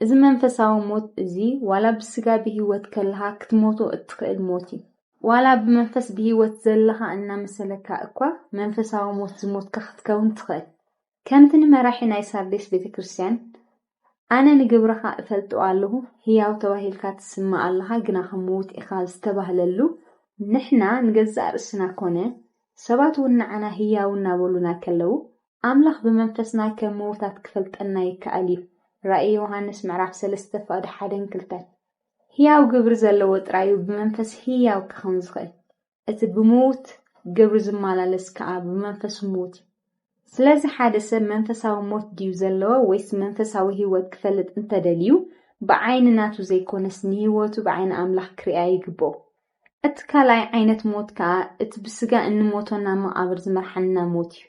እዚ መንፈሳዊ ሞት እዚ ዋላ ብስጋ ብሂወት ከለኻ ክትሞቶ እትኽእል ሞት እዩ። ዋላ ብመንፈስ ብሂወት ዘለኻ እናመሰለካ እኳ መንፈሳዊ ሞት ዝሞትካ ክትከውን ትኽእል። ከምቲ ንመራሒ ናይ ሳርዴስ ቤተክርስትያን ኣነ ንግብረኻ እፈልጦ ኣለሁ ህያው ተባሂልካ ትስማዕ ኣለኻ ግና ከምውት ኢኻ ዝተባህለሉ ንሕና ንገዛእ ርእስና ኮነ ሰባት እውን ንዓና ህያው እናበሉና ከለው ኣምላኽ ብመንፈስና ከም ምውታት ክፈልጠና ይከኣል እዩ። ራእይ ዮሃንስ ምዕራፍ 3:1-2 ህያው ግብሪ ዘለዎ ጥራዩ ብመንፈስ ህያው ክኸውን ዝኽእል እቲ ብሞት ግብሪ ዝመላለስ ከዓ ብመንፈስ ሞት እዩ። ስለዚ ሓደ ሰብ መንፈሳዊ ሞት ድዩ ዘለዎ ወይስ መንፈሳዊ ህይወት ክፈልጥ እንተደልዩ ብዓይኒ ናቱ ዘይኮነስ ንህይወቱ ብዓይኒ ኣምላኽ ክርያ ይግብኦ። እቲ ካልኣይ ዓይነት ሞት ከዓ እቲ ብስጋ እንሞቶና መቃብር ዝመርሐና ሞት እዩ።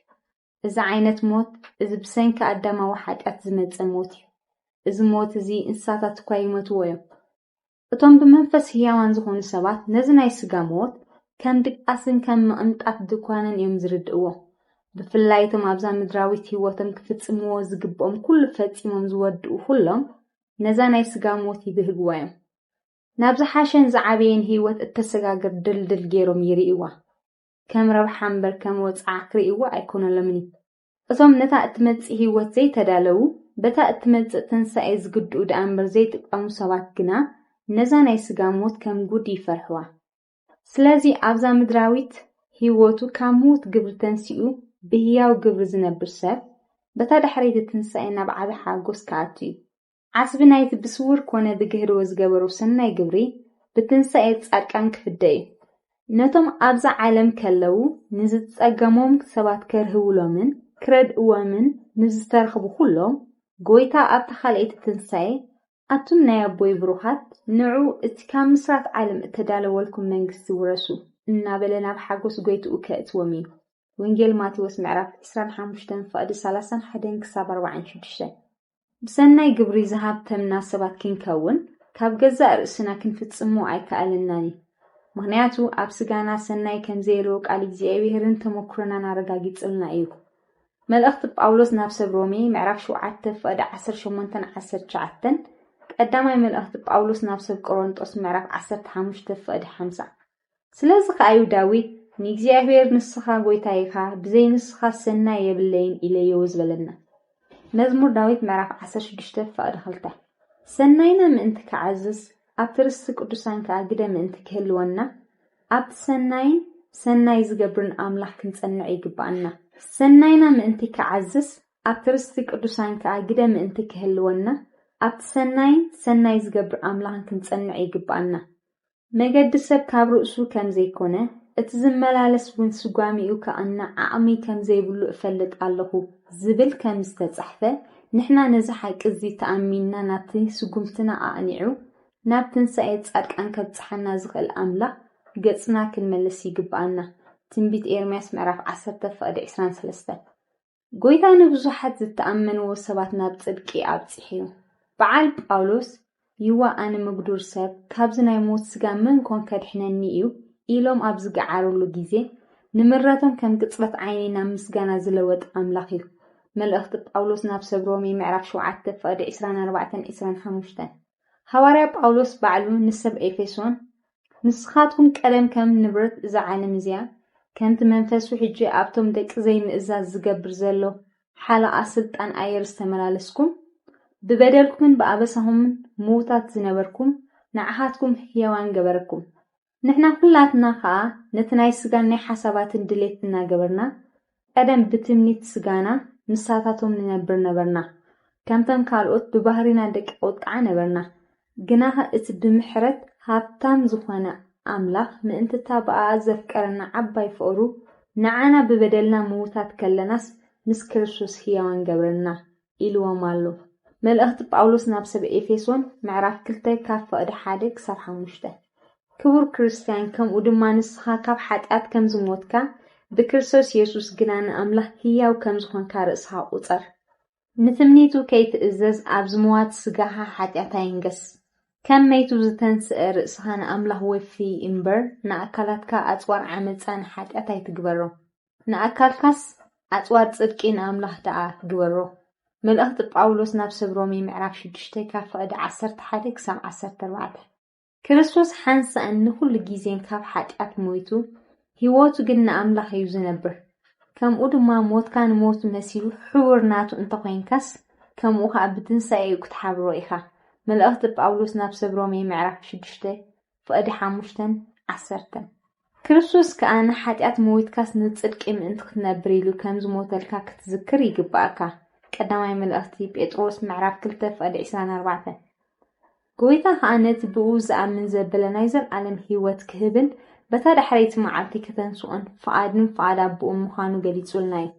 እዚ ዓይነት ሞት እዚ ብሰንኪ ኣዳማዊ ሓጢኣት ዝመፀ ሞት እዩ። እዚ ሞት እዚ እንስሳታት እኳ ይሞትዎ እዮም። እቶም ብመንፈስ ህያዋን ዝኾኑ ሰባት ነዚ ናይ ስጋ ሞት ከም ድቃስን ከም ምቕንጣት ድኳንን እዮም ዝርድእዎ። ብፍላይ እቶም ኣብዛ ምድራዊት ህይወቶም ክፍጽምዎ ዝግብኦም ኩሉ ፈጺሞም ዝወድኡ ኩሎም ነዛ ናይ ስጋ ሞት ይብህግዋ እዮም። ናብ ዝሓሸን ዝዓበየን ህይወት እተሰጋግር ድልድል ገይሮም ይርእይዋ። ከም ረብሓ እምበር ከም ወፃዕ ክርእይዋ ኣይኮነሎምን እዩ። እቶም ነታ እትመጽእ ህይወት ዘይተዳለዉ በታ እትመጽእ ትንሳኤ ዝግድኡ ደኣ እምበር ዘይጥቀሙ ሰባት ግና ነዛ ናይ ስጋ ሞት ከም ጉድ ይፈርሕዋ። ስለዚ ኣብዛ ምድራዊት ህይወቱ ካብ ሞት ግብሪ ተንሲኡ ብህያው ግብሪ ዝነብር ሰብ በታ ድሕሪት ትንሳኤ ናብ ዓብይ ሓጎስ ከኣቱ እዩ። ዓስቢ ናይቲ ብስውር ኮነ ብግህድዎ ዝገበሩ ሰናይ ግብሪ ብትንሳኤ ጻድቃን ክፍደ እዩ። ነቶም ኣብዛ ዓለም ከለው ንዝጸገሞም ሰባት ከርህውሎምን ክረድእዎምን ንዝተረኽቡ ኩሎም ጎይታ ኣብታ ካልአይቲ ትንሳኤ ኣቱም ናይ ኣቦይ ብሩኻት ንዑ እቲ ካብ ምስራት ዓለም እተዳለወልኩም መንግስቲ ውረሱ እናበለ ናብ ሓጎስ ጎይትኡ ከእትዎም እዩ። ወንጌል ማቴዎስ ምዕራፍ 25:31-46 ብሰናይ ግብሪ ዝሃብተምና ሰባት ክንከውን ካብ ገዛእ ርእስና ክንፍጽሞ ኣይከኣልናኒ። ምክንያቱ ኣብ ስጋና ሰናይ ከም ዘየልዎ ቃል እግዚኣብሔርን ተመክሮና እናረጋጊጽልና እዩ። መልእኽቲ ጳውሎስ ናብ ሰብ ሮሜ ምዕራፍ 7:18-19 ቀዳማይ መልእኽቲ ጳውሎስ ናብ ሰብ ቆሮንጦስ ምዕራፍ 15:50 ስለዚ ከኣዩ ዳዊት ንእግዚኣብሔር ንስኻ ጎይታ ኢኻ ብዘይ ንስኻ ሰናይ የብለይን ኢለዮ ዝበለና። መዝሙር ዳዊት ምዕራፍ 16:2 ሰናይና ምእንቲ ክዓዝዝ ኣብቲ ርስቲ ቅዱሳን ከዓ ግደ ምእንቲ ክህልወና ኣብቲ ሰናይን ሰናይ ዝገብርን ኣምላኽ ክንጸንዕ ይግባአና። ሰናይና ምእንቲ ክዓዝዝ ኣብቲ ርስቲ ቅዱሳን ከዓ ግደ ምእንቲ ክህልወና ኣብቲ ሰናይን ሰናይ ዝገብር ኣምላኽ ክንጸንዕ ይግባአና። መገዲ ሰብ ካብ ርእሱ ከም ዘይኮነ እቲ ዝመላለስ እውን ስጓሚኡ ከኣና ዓቕሚ ከም ዘይብሉ እፈልጥ ኣለኹ ዝብል ከም ዝተጻሕፈ ንሕና ነዚ ሓቂ እዚ ተኣሚንና ናብቲ ስጉምትና ኣቕኒዑ ናብ ትንሳኤ ጻድቃን ከብጽሓና ዝኽእል ኣምላኽ ገጽና ክንመልስ ይግባአና። ትንቢት ኤርምያስ ምዕራፍ 10:23 ጎይታ ንብዙሓት ዝተኣመንዎ ሰባት ናብ ጽድቂ ኣብጽሒዩ። በዓል ጳውሎስ ይዋ ኣነ ምጉዱር ሰብ ካብዚ ናይ ሞት ስጋ መን ኮን ከድሕነኒ እዩ ኢሎም ኣብ ዝገዓሩሉ ግዜ ንምረቶም ከም ቅጽበት ዓይኒ ናብ ምስጋና ዝለወጥ ኣምላኽ እዩ። መልእኽቲ ጳውሎስ ናብ ሰብ ሮሜ ምዕራፍ 7:24-25 ሐዋርያ ጳውሎስ ባዕሉ ንሰብ ኤፌሶን ንስኻትኩም ቀደም ከም ንብረት እዛ ዓለም እዚኣ ከምቲ መንፈሱ ሕጂ ኣብቶም ደቂ ዘይምእዛዝ ዝገብር ዘሎ ሓለቓ ስልጣን ኣየር ዝተመላለስኩም ብበደልኩምን ብኣበሳኹምን ምውታት ዝነበርኩም ንዓኻትኩም ህያዋን ገበረኩም። ንሕና ኩላትና ከዓ ነቲ ናይ ስጋን ናይ ሓሳባትን ድሌት እናገበርና ቀደም ብትምኒት ስጋና ንሳታቶም ንነብር ነበርና። ከምቶም ካልኦት ብባህሪና ደቂቆት ከዓ ነበርና። ግና እቲ ብምሕረት ሃብታም ዝኾነ ኣምላኽ ምእንትታ ብኣ ዘፍቀረና ዓባይ ፍቅሩ ንዓና ብበደልና ምውታት ከለናስ ምስ ክርስቶስ ህያዋን ገበረና ኢልዎም ኣሎ። መልእኽቲ ጳውሎስ ናብ ሰብ ኤፌሶን ምዕራፍ 2:1-5 ክቡር ክርስቲያን ከምኡ ድማ ንስኻ ካብ ሓጢኣት ከም ዝሞትካ ብክርስቶስ ኢየሱስ ግና ንኣምላኽ ህያው ከም ዝኾንካ ርእስኻ ቁፀር። ንትምኒቱ ከይትእዘዝ ኣብ ዝምዋት ስጋኻ ሓጢኣት ኣይንገስ። ከም መይቱ ዝተንስአ ርእስኻ ንኣምላኽ ወፊ እምበር ንኣካላትካ ኣፅዋር ዓመፃን ሓጢኣት ኣይትግበሮ። ንኣካልካስ ኣፅዋር ጽድቂ ንኣምላኽ ደኣ ትግበሮ። መልእኽቲ ጳውሎስ ናብ ሰብ ሮሜ ምዕራፍ 6 ካብ ፍቕዲ 11 ክሳብ 14 ክርስቶስ ሓንሳእን ንኩሉ ግዜን ካብ ሓጢኣት ሞይቱ ህይወቱ ግን ንኣምላኽ እዩ ዝነብር። ከምኡ ድማ ሞትካ ንሞቱ መሲሉ ሕቡር ናቱ እንተኮይንካስ ከምኡ ከዓ ብትንሳኤኡ ክትሓብሮ ኢኻ። መልእኽቲ ጳውሎስ ናብ ሰብ ሮሜ ምዕራፍ 6 ፍቕዲ 5-10 ክርስቶስ ከዓ ንሓጢኣት ሞይትካስ ንጽድቂ ምእንቲ ክትነብር ኢሉ ከም ዝሞተልካ ክትዝክር ይግባእካ። ቀዳማይ መልእኽቲ ጴጥሮስ ምዕራፍ 2 ፍቕዲ 24 ጎይታ ከዓ ነቲ ብኡ ዝኣምን ዘበለ ናይ ዘለዓለም ህይወት ክህብን በታ ድሕረይቲ መዓልቲ ከተንስኦን ፍቓድን ፍቓድ ኣቦኡ ምዃኑ ገሊጹልና እዩ።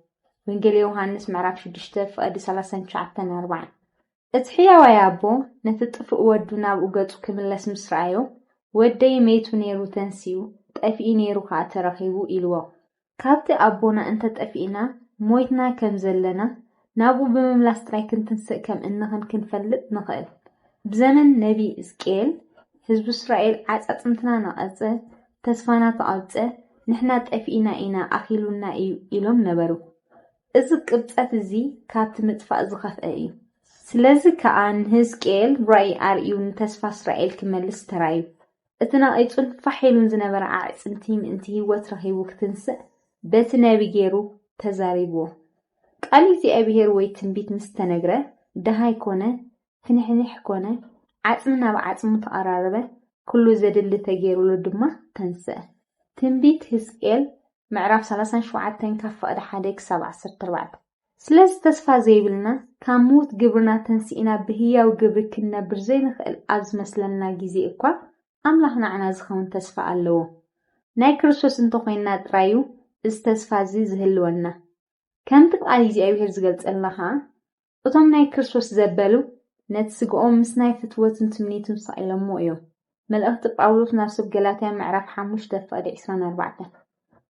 ወንጌል ዮሃንስ ምዕራፍ 6 ፍቕዲ 39-40 እቲ ሕያዋይ ኣቦ ነቲ ጥፉእ ወዱ ናብኡ ገጹ ክምለስ ምስ ረኣዮ ወደይ መይቱ ነይሩ ተንስኡ ጠፊኢ ነይሩ ከዓ ተረኺቡ ኢልዎ። ካብቲ ኣቦና እንተጠፊእና ሞይትና ከም ዘለና ናብኡ ብምምላስ ጥራይ ክንትንስእ ከም እንኽን ክንፈልጥ ንኽእል። ብዘመን ነቢ ሕዝቅኤል ህዝቢ እስራኤል ዓፃፅምትና ነቐፀ ተስፋና ተቐብፀ ንሕና ጠፊኢና ኢና ኣኺሉና እዩ ኢሎም ነበሩ። እዚ ቅብፀት እዚ ካብቲ ምጥፋእ ዝኸፍአ እዩ። ስለዚ ከዓ ንሕዝቅኤል ራእይ ኣርኢዩ ንተስፋ እስራኤል ክመልስ ተራዩ። እቲ ነቒፁን ፋሒሉን ዝነበረ ኣዕፅምቲ ምእንቲ ህይወት ረኺቡ ክትንስእ በቲ ነቢ ገይሩ ተዛሪብዎ። ቃል እግዚኣብሔር ወይ ትንቢት ምስ ተነግረ ደሃይ ኮነ ፍንሕንሕ ኮነ ዓፅሚ ናብ ዓፅሙ ተቐራረበ ኩሉ ዘድሊ ተገይሩሉ ድማ ተንስአ። ትንቢት ሕዝቅኤል ምዕራፍ 37 ካብ ፍቕዲ 1 ክሳብ 14 ስለዚ ተስፋ ዘይብልና ካብ ሞት ግብርና ተንሲእና ብህያው ግብሪ ክንነብር ዘይንኽእል ኣብ ዝመስለና ግዜ እኳ ኣምላኽ ንዓና ዝኸውን ተስፋ ኣለዎ። ናይ ክርስቶስ እንተኮይንና ጥራዩ እዚ ተስፋ እዚ ዝህልወና። ከምቲ ቃል እግዚኣብሔር ዝገልጸልና ከዓ እቶም ናይ ክርስቶስ ዘበሉ ነቲ ስግኦም ምስ ናይ ፍትወትን ትምኒትን ሰቂሎሞ እዮም። መልእኽቲ ጳውሎስ ናብ ሰብ ገላትያ ምዕራፍ 5 ፍቕዲ 24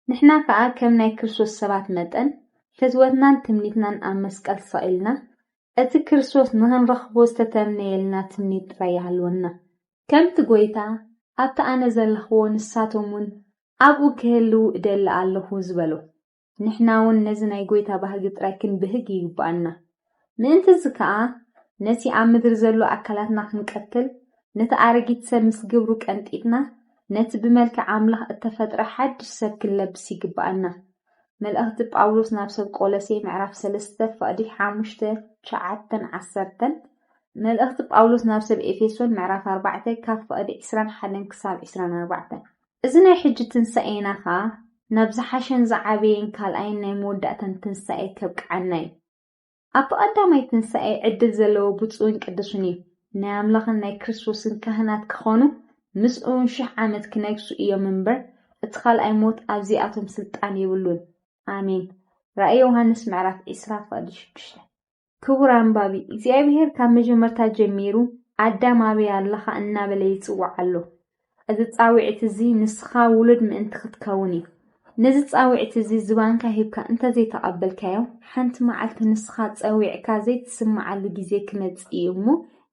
ንሕና ከዓ ከም ናይ ክርስቶስ ሰባት መጠን ፍትወትናን ትምኒትናን ኣብ መስቀል ሰቂልና እቲ ክርስቶስ ንኽንረኽቦ ዝተተምነየልና ትምኒት ጥራይ ይሃልወና። ከምቲ ጎይታ ኣብቲ ኣነ ዘለኽዎ ንሳቶም እውን ኣብኡ ክህልው እደሊ ኣለኹ ዝበሎ ንሕና እውን ነዚ ናይ ጎይታ ባህጊ ጥራይ ክንብህግ ይግባአና። ምእንቲ እዚ ከዓ ነቲ ኣብ ምድሪ ዘሎ ኣካላትና ክንቀትል ነቲ ኣረጊት ሰብ ምስ ግብሩ ቀንጢጥና ነቲ ብመልክዕ ኣምላኽ እተፈጥረ ሓድሽ ሰብ ክንለብስ ይግባአና። መልእኽቲ ጳውሎስ ናብ ሰብ ቆሎሴ ምዕራፍ 3 ፍቕዲ 5-9-10 መልእኽቲ ጳውሎስ ናብ ሰብ ኤፌሶን ምዕራፍ 4 ካብ ፍቕዲ 21 ክሳብ 24 እዚ ናይ ሕጂ ትንሳኤና ከዓ ናብ ዝሓሸን ዝዓበየን ካልኣይን ናይ መወዳእታን ትንሳኤ ከብቅዓና እዩ። ኣብ ቀዳማይ ትንሳኤ ዕድል ዘለዎ ብፁዕን ቅዱስን እዩ። ናይ ኣምላኽን ናይ ክርስቶስን ካህናት ክኾኑ ምስኡን 1000 ዓመት ክነግሱ እዮም እምበር እቲ ካልኣይ ሞት ኣብዚኣቶም ስልጣን የብሉን። ኣሜን። ራእይ ዮሃንስ ምዕራፍ 20 ፍቕዲ 6 ክቡር ኣንባቢ እግዚኣብሔር ካብ መጀመርታ ጀሚሩ ኣዳም ኣበይ ኣለኻ እናበለ ይፅዋዕ ኣሎ። እዚ ፃውዒት እዚ ንስኻ ውሉድ ምእንቲ ክትከውን እዩ። ነዚ ፃውዒት እዚ ዝባንካ ሂብካ እንተዘይተቐበልካዮ ሓንቲ መዓልቲ ንስኻ ፀዊዕካ ዘይትስማዓሉ ግዜ ክመፅእ እዩ እሞ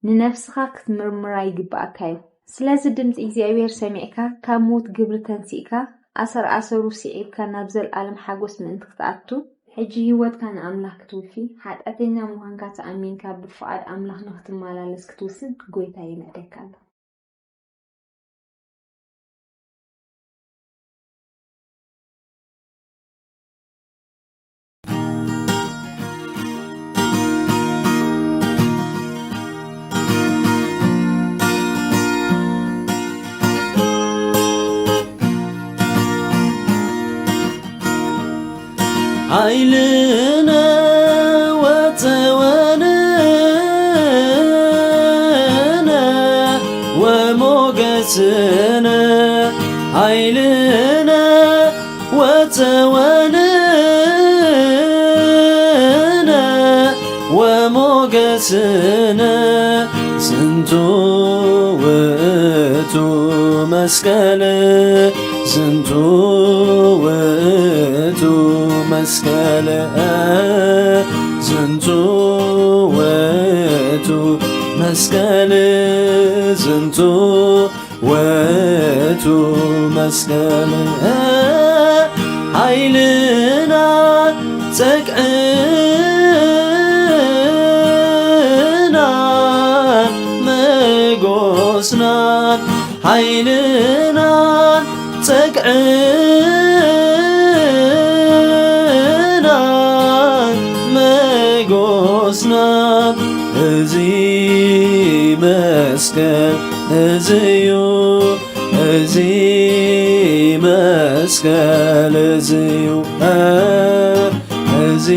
ንነፍስኻ ክትምርምራ ይግባእካ እዩ። ስለዚ ድምፂ እግዚኣብሔር ሰሚዕካ ካብ ሞት ግብሪ ተንሲእካ ኣሰርኣሰሩ ስዒብካ ናብ ዘለዓለም ሓጎስ ምእንቲ ክትኣቱ ሕጂ ህይወትካ ንኣምላኽ ክትውፊ ሓጢአተኛ ምዃንካ ተኣሚንካ ብፍቓድ ኣምላኽ ንኽትመላለስ ክትውስን ጎይታ ይምዕደካ ኣሎ። ኃይልنا وتولنا وموجسنا ኃይልنا وتولنا وموجسنا سنتو وأتو መስቀል ዝንቱ ውእቱ መስቀል ዝንቱ ውእቱ መስቀል ዝንቱ ውእቱ መስቀል ኃይልና ጽግዕና መጎስና ኃይልና ጽግዕና መጎስና እዚ መስቀል እዝዩ እዚ መስቀል እዝዩ እዚ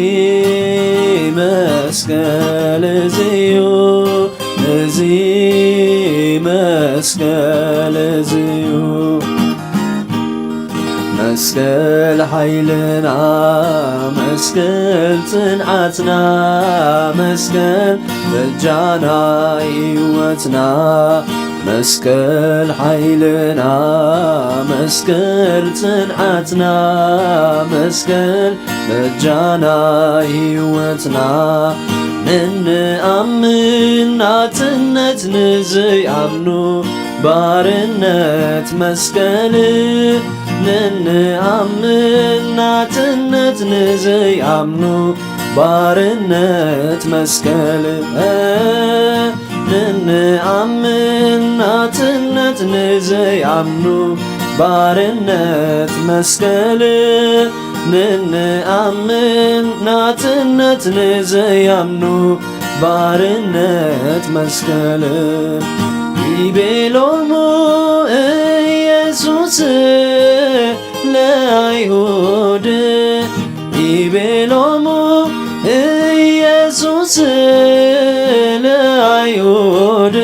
መስቀል እዝዩ እዚ መስቀል እዝዩ መስቀል ኃይልና መስቀል ጽንዓትና መስቀል በጃና ሕይወትና መስቀል ኃይልና መስቀል ጽንዓትና መስቀል በጃና ሕይወትና ንንአምን ናትነት ንዝያምኑ ባርነት መስቀል ንንአምን ናትነት ንዝያምኑ ባርነት መስቀል ንንአምን ናትነት ንዝያምኑ ባርነት መስቀል ንንአምን ናትነት ንዝያምኑ ባርነት መስቀል ይቤሎሙ ኢየሱስ ለአይሁድ ይቤሎሙ ኢየሱስ ለአይሁድ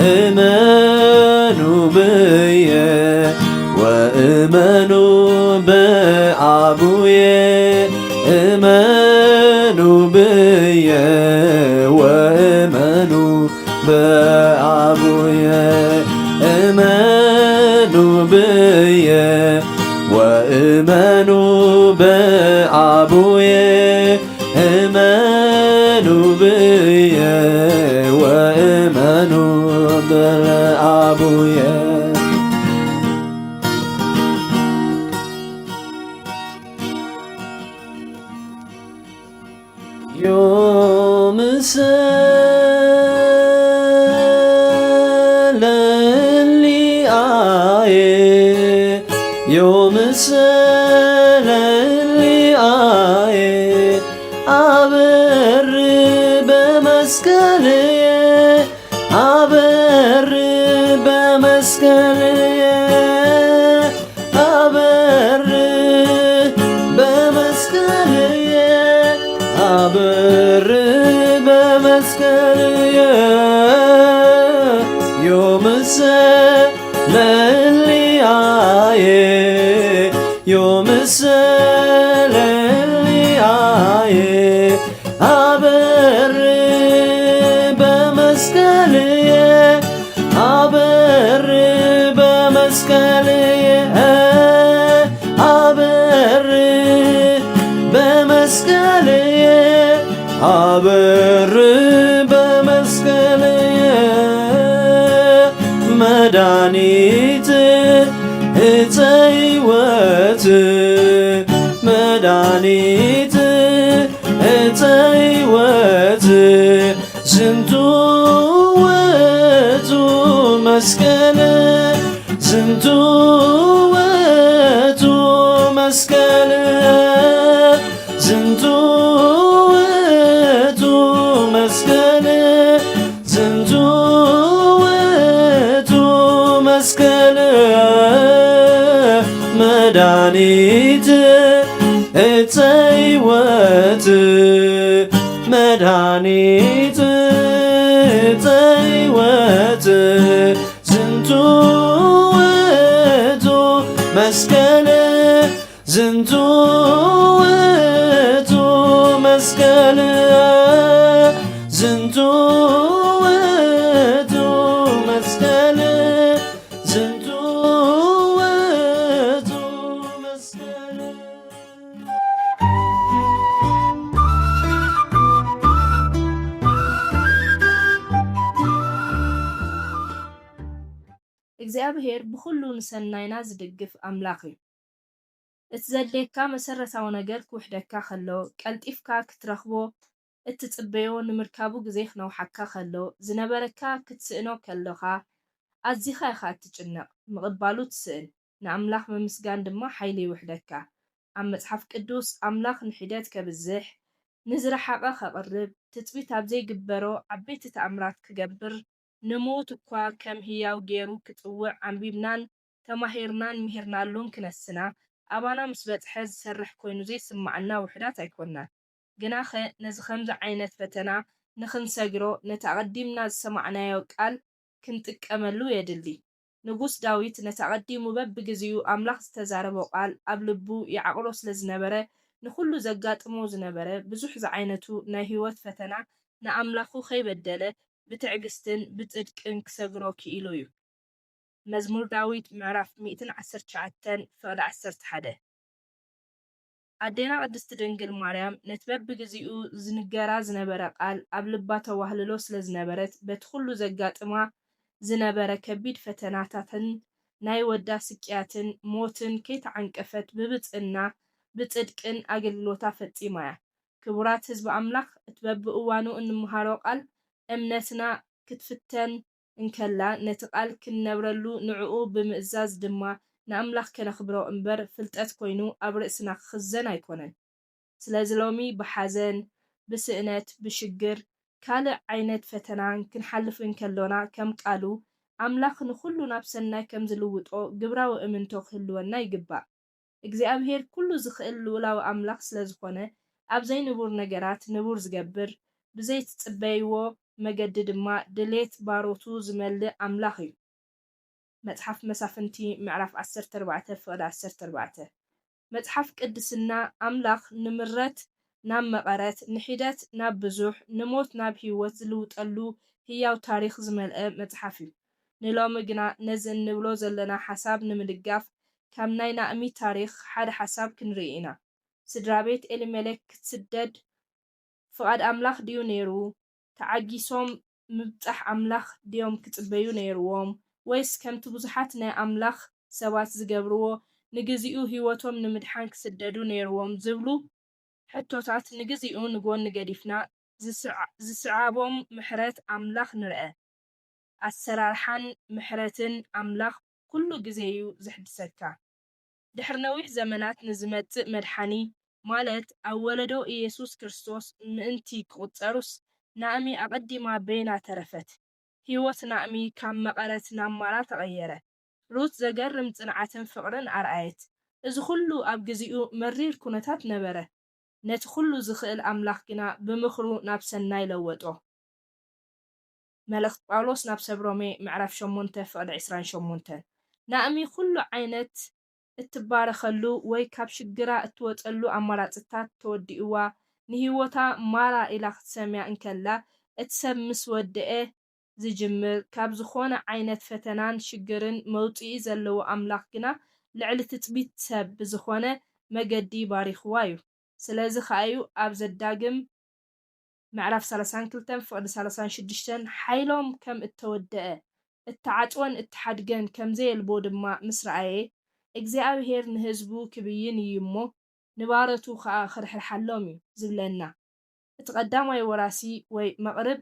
እመኑ ብየ ወእመኑ በአቡየ እመኑ ብየ ወእመኑ በአቡየ እመኑ ብየ ወእመኑ በአቡየ እመኑ ብየ ወእመኑ በአቡየ ዮምሰለሊአየ አበር በመስቀልየ አበር በመስቀልየ አበር በመስቀልየ አበር በመስቀልየ ዮምሰለሊአየ ዮምሰለሊአየ አበር በመስቀልየ አበር በመስቀልየ አበር በመስቀልየ አበር በመስቀልየ መድኃኒት ዕፀ ሕይወት መድኃኒት ዕፀ ሕይወት ዝንቱ ውእቱ መስቀል ዝንቱ ውእቱ መስቀል ዝንቱ ውእቱ መስቀል ዝንቱ ውእቱ መስቀል መድኃኒት ዕፀ ሕይወት መድኃኒት ዕፀ ሕይወት ዝንቱ ውእቱ መስቀል ዝንቱ ውእቱ መስቀል ዝንቱ ውእቱ መስቀል ዝንቱ እግዚአብሔር ብኩሉ ንሰናይና ዝድግፍ ኣምላኽ እዩ። እቲ ዘድልየካ መሰረታዊ ነገር ክውሕደካ ከሎ ቀልጢፍካ ክትረኽቦ እትጽበዮ ንምርካቡ ግዜ ክነውሓካ ከሎ ዝነበረካ ክትስእኖ ከለኻ ኣዝኻ ኢኻ እትጭነቕ ምቕባሉ ትስእን ንኣምላኽ ምምስጋን ድማ ሓይሊ ይውሕደካ። ኣብ መጽሓፍ ቅዱስ ኣምላኽ ንሒደት ከብዝሕ ንዝረሓቐ ከቕርብ ትጽቢት ኣብ ዘይግበሮ ዓበይቲ ተኣምራት ክገብር ንሞት እኳ ከም ህያው ገይሩ ክጽውዕ ዓንቢብናን ተማሂርናን ምሂርናሉን ክነስና ኣባና ምስ በጽሐ ዝሰርሕ ኮይኑ ዘይስማዓና ውሕዳት ኣይኮንናን። ግናኸ ነዚ ከምዚ ዓይነት ፈተና ንኽንሰግሮ ነቲ ኣቐዲምና ዝሰማዕናዮ ቃል ክንጥቀመሉ የድሊ። ንጉስ ዳዊት ነቲ ኣቐዲሙ በብግዚኡ ኣምላኽ ዝተዛረቦ ቃል ኣብ ልቡ ይዓቕሎ ስለ ዝነበረ ንኹሉ ዘጋጥሞ ዝነበረ ብዙሕ ዝዓይነቱ ናይ ህይወት ፈተና ንኣምላኹ ከይበደለ ብትዕግስትን ብጽድቅን ክሰግሮ ክኢሉ እዩ። መዝሙር ዳዊት ምዕራፍ 119 ፍቕዲ 11 ኣዴና ቅድስቲ ድንግል ማርያም ነቲ በብግዚኡ ዝንገራ ዝነበረ ቃል ኣብ ልባ ተዋህልሎ ስለ ዝነበረት በቲ ኩሉ ዘጋጥማ ዝነበረ ከቢድ ፈተናታትን ናይ ወዳ ስቅያትን ሞትን ከይተዓንቀፈት ብብፅና ብጽድቅን ኣገልግሎታ ፈጺማ እያ። ክቡራት ህዝቢ ኣምላኽ እቲ በብእዋኑ እንምሃሮ ቃል እምነትና ክትፍተን እንከላ ነቲ ቃል ክንነብረሉ ንዕኡ ብምእዛዝ ድማ ንኣምላኽ ከነኽብሮ እምበር ፍልጠት ኮይኑ ኣብ ርእስና ክኽዘን ኣይኮነን። ስለዚ ሎሚ ብሓዘን ብስእነት ብሽግር ካልእ ዓይነት ፈተናን ክንሓልፍ እንከሎና ከም ቃሉ ኣምላኽ ንኹሉ ናብ ሰናይ ከም ዝልውጦ ግብራዊ እምንቶ ክህልወና ይግባእ። እግዚኣብሔር ኩሉ ዝኽእል ልኡላዊ ኣምላኽ ስለ ዝኾነ ኣብ ዘይንቡር ነገራት ንቡር ዝገብር ብዘይትጽበይዎ መገዲ ድማ ድሌት ባሮቱ ዝመልእ ኣምላኽ እዩ። መጽሓፍ መሳፍንቲ ምዕራፍ 14 ፍቕዲ 14 መጽሓፍ ቅድስና ኣምላኽ ንምረት ናብ መቐረት ንሒደት ናብ ብዙሕ ንሞት ናብ ህይወት ዝልውጠሉ ህያው ታሪኽ ዝመልአ መጽሓፍ እዩ። ንሎሚ ግና ነዚ እንብሎ ዘለና ሓሳብ ንምድጋፍ ካብ ናይ ናእሚ ታሪኽ ሓደ ሓሳብ ክንርኢ ኢና። ስድራ ቤት ኤሊሜሌክ ክትስደድ ፍቓድ ኣምላኽ ድዩ ነይሩ? ተዓጊሶም ምብጻሕ ኣምላኽ ድዮም ክጽበዩ ነይርዎም? ወይስ ከምቲ ብዙሓት ናይ ኣምላኽ ሰባት ዝገብርዎ ንግዚኡ ህይወቶም ንምድሓን ክስደዱ ነይርዎም ዝብሉ ሕቶታት ንግዚኡ ንጎኒ ገዲፍና ዝስዓቦም ምሕረት ኣምላኽ ንርአ። ኣሰራርሓን ምሕረትን ኣምላኽ ኩሉ ግዜ እዩ ዝሕድሰካ። ድሕሪ ነዊሕ ዘመናት ንዝመጽእ መድሓኒ ማለት ኣብ ወለዶ ኢየሱስ ክርስቶስ ምእንቲ ክቁጸሩስ ናእሚ ኣቐዲማ በይና ተረፈት። ህይወት ናእሚ ካብ መቐረት ናብ ማራ ተቐየረ። ሩት ዘገርም ጽንዓትን ፍቕርን ኣርኣየት። እዚ ኩሉ ኣብ ግዚኡ መሪር ኩነታት ነበረ። ነቲ ኩሉ ዝኽእል ኣምላኽ ግና ብምኽሩ ናብ ሰናይ ለወጦ። መልእኽቲ ጳውሎስ ናብ ሰብ ሮሜ ምዕራፍ 8 ፍቕዲ 28 ናእሚ ኩሉ ዓይነት እትባረኸሉ ወይ ካብ ሽግራ እትወፀሉ ኣማራፅታት ተወዲእዋ ንህይወታ ማራ ኢላ ክትሰምያ እንከላ እቲ ሰብ ምስ ወድአ ዝጅምር ካብ ዝኾነ ዓይነት ፈተናን ሽግርን መውፅኢ ዘለዎ ኣምላኽ ግና ልዕሊ ትፅቢት ሰብ ብዝኾነ መገዲ ባሪኽዋ እዩ። ስለዚ ከኣዩ ኣብ ዘዳግም ምዕራፍ 32 ፍቕዲ 36 ሓይሎም ከም እተወድአ እተዓፅወን እተሓድገን ከምዘየልቦ ድማ ምስ ረኣየ እግዚኣብሔር ንህዝቡ ክብይን እዩ እሞ ንባረቱ ከዓ ክርሕርሓሎም እዩ ዝብለና። እቲ ቀዳማይ ወራሲ ወይ መቕርብ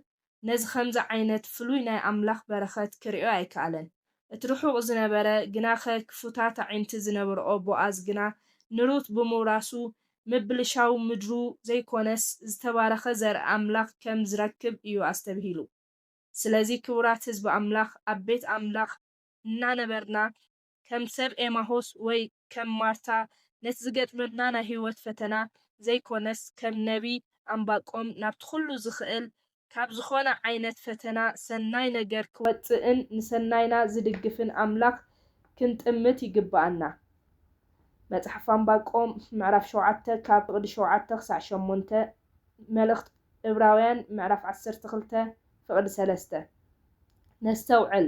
ነዚ ከምዚ ዓይነት ፍሉይ ናይ ኣምላኽ በረኸት ክሪኦ ኣይከኣለን። እቲ ርሑቕ ዝነበረ ግናኸ ክፉታት ዓይንቲ ዝነበርኦ ቦኣዝ ግና ንሩት ብምውራሱ ምብልሻው ምድሩ ዘይኮነስ ዝተባረኸ ዘርኢ ኣምላኽ ከም ዝረክብ እዩ ኣስተብሂሉ። ስለዚ ክቡራት ህዝቢ ኣምላኽ ኣብ ቤት ኣምላኽ እናነበርና ከም ሰብ ኤማሆስ ወይ ከም ማርታ ነቲ ዝገጥመና ናይ ህይወት ፈተና ዘይኮነስ ከም ነቢ ኣምባቆም ናብቲ ኩሉ ዝኽእል ካብ ዝኾነ ዓይነት ፈተና ሰናይ ነገር ክወፅእን ንሰናይና ዝድግፍን ኣምላኽ ክንጥምት ይግባአና። መጽሓፍ ኣምባቆም ምዕራፍ 7 ካብ ፍቕዲ 7 ክሳብ 8 መልእኽቲ ዕብራውያን ምዕራፍ 12 ፍቕዲ 3 ነስተውዕል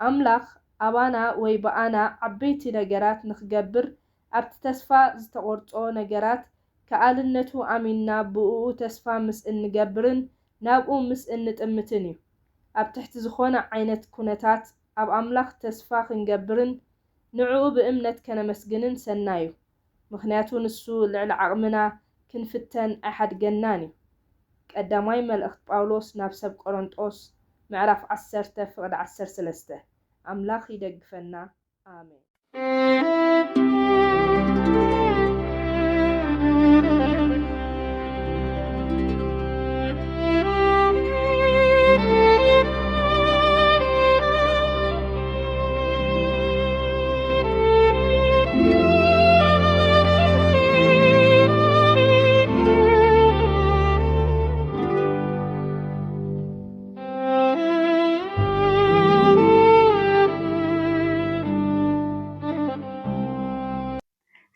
ኣምላኽ ኣባና ወይ በኣና ዓበይቲ ነገራት ንክገብር ኣብቲ ተስፋ ዝተቆርጾ ነገራት ከኣልነቱ ኣሚንና ብኡ ተስፋ ምስ እንገብርን ናብኡ ምስ እንጥምትን እዩ። ኣብ ትሕቲ ዝኾነ ዓይነት ኩነታት ኣብ ኣምላኽ ተስፋ ክንገብርን ንዕኡ ብእምነት ከነመስግንን ሰናይ እዩ። ምክንያቱ ንሱ ልዕሊ ዓቕምና ክንፍተን ኣይሓድገናን እዩ። ቀዳማይ መልእኽቲ ጳውሎስ ናብ ሰብ ቆሮንጦስ ምዕራፍ 10:13 ኣምላኽ ይደግፈና ኣሜን።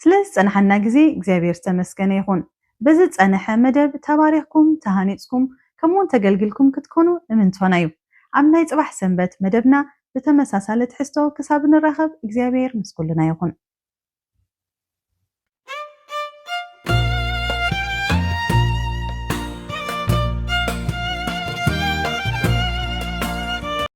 ስለዚ ፀንሐና ግዜ እግዚአብሔር ዝተመስገነ ይኹን። በዚ ፀንሐ መደብ ተባሪኽኩም ተሃኒፅኩም ከምኡውን ተገልግልኩም ክትኮኑ እምንትኾና እዩ። ኣብ ናይ ፅባሕ ሰንበት መደብና ብተመሳሳሊ ትሕዝቶ ክሳብ ንራኸብ እግዚአብሔር ምስ ኩልና ይኹን።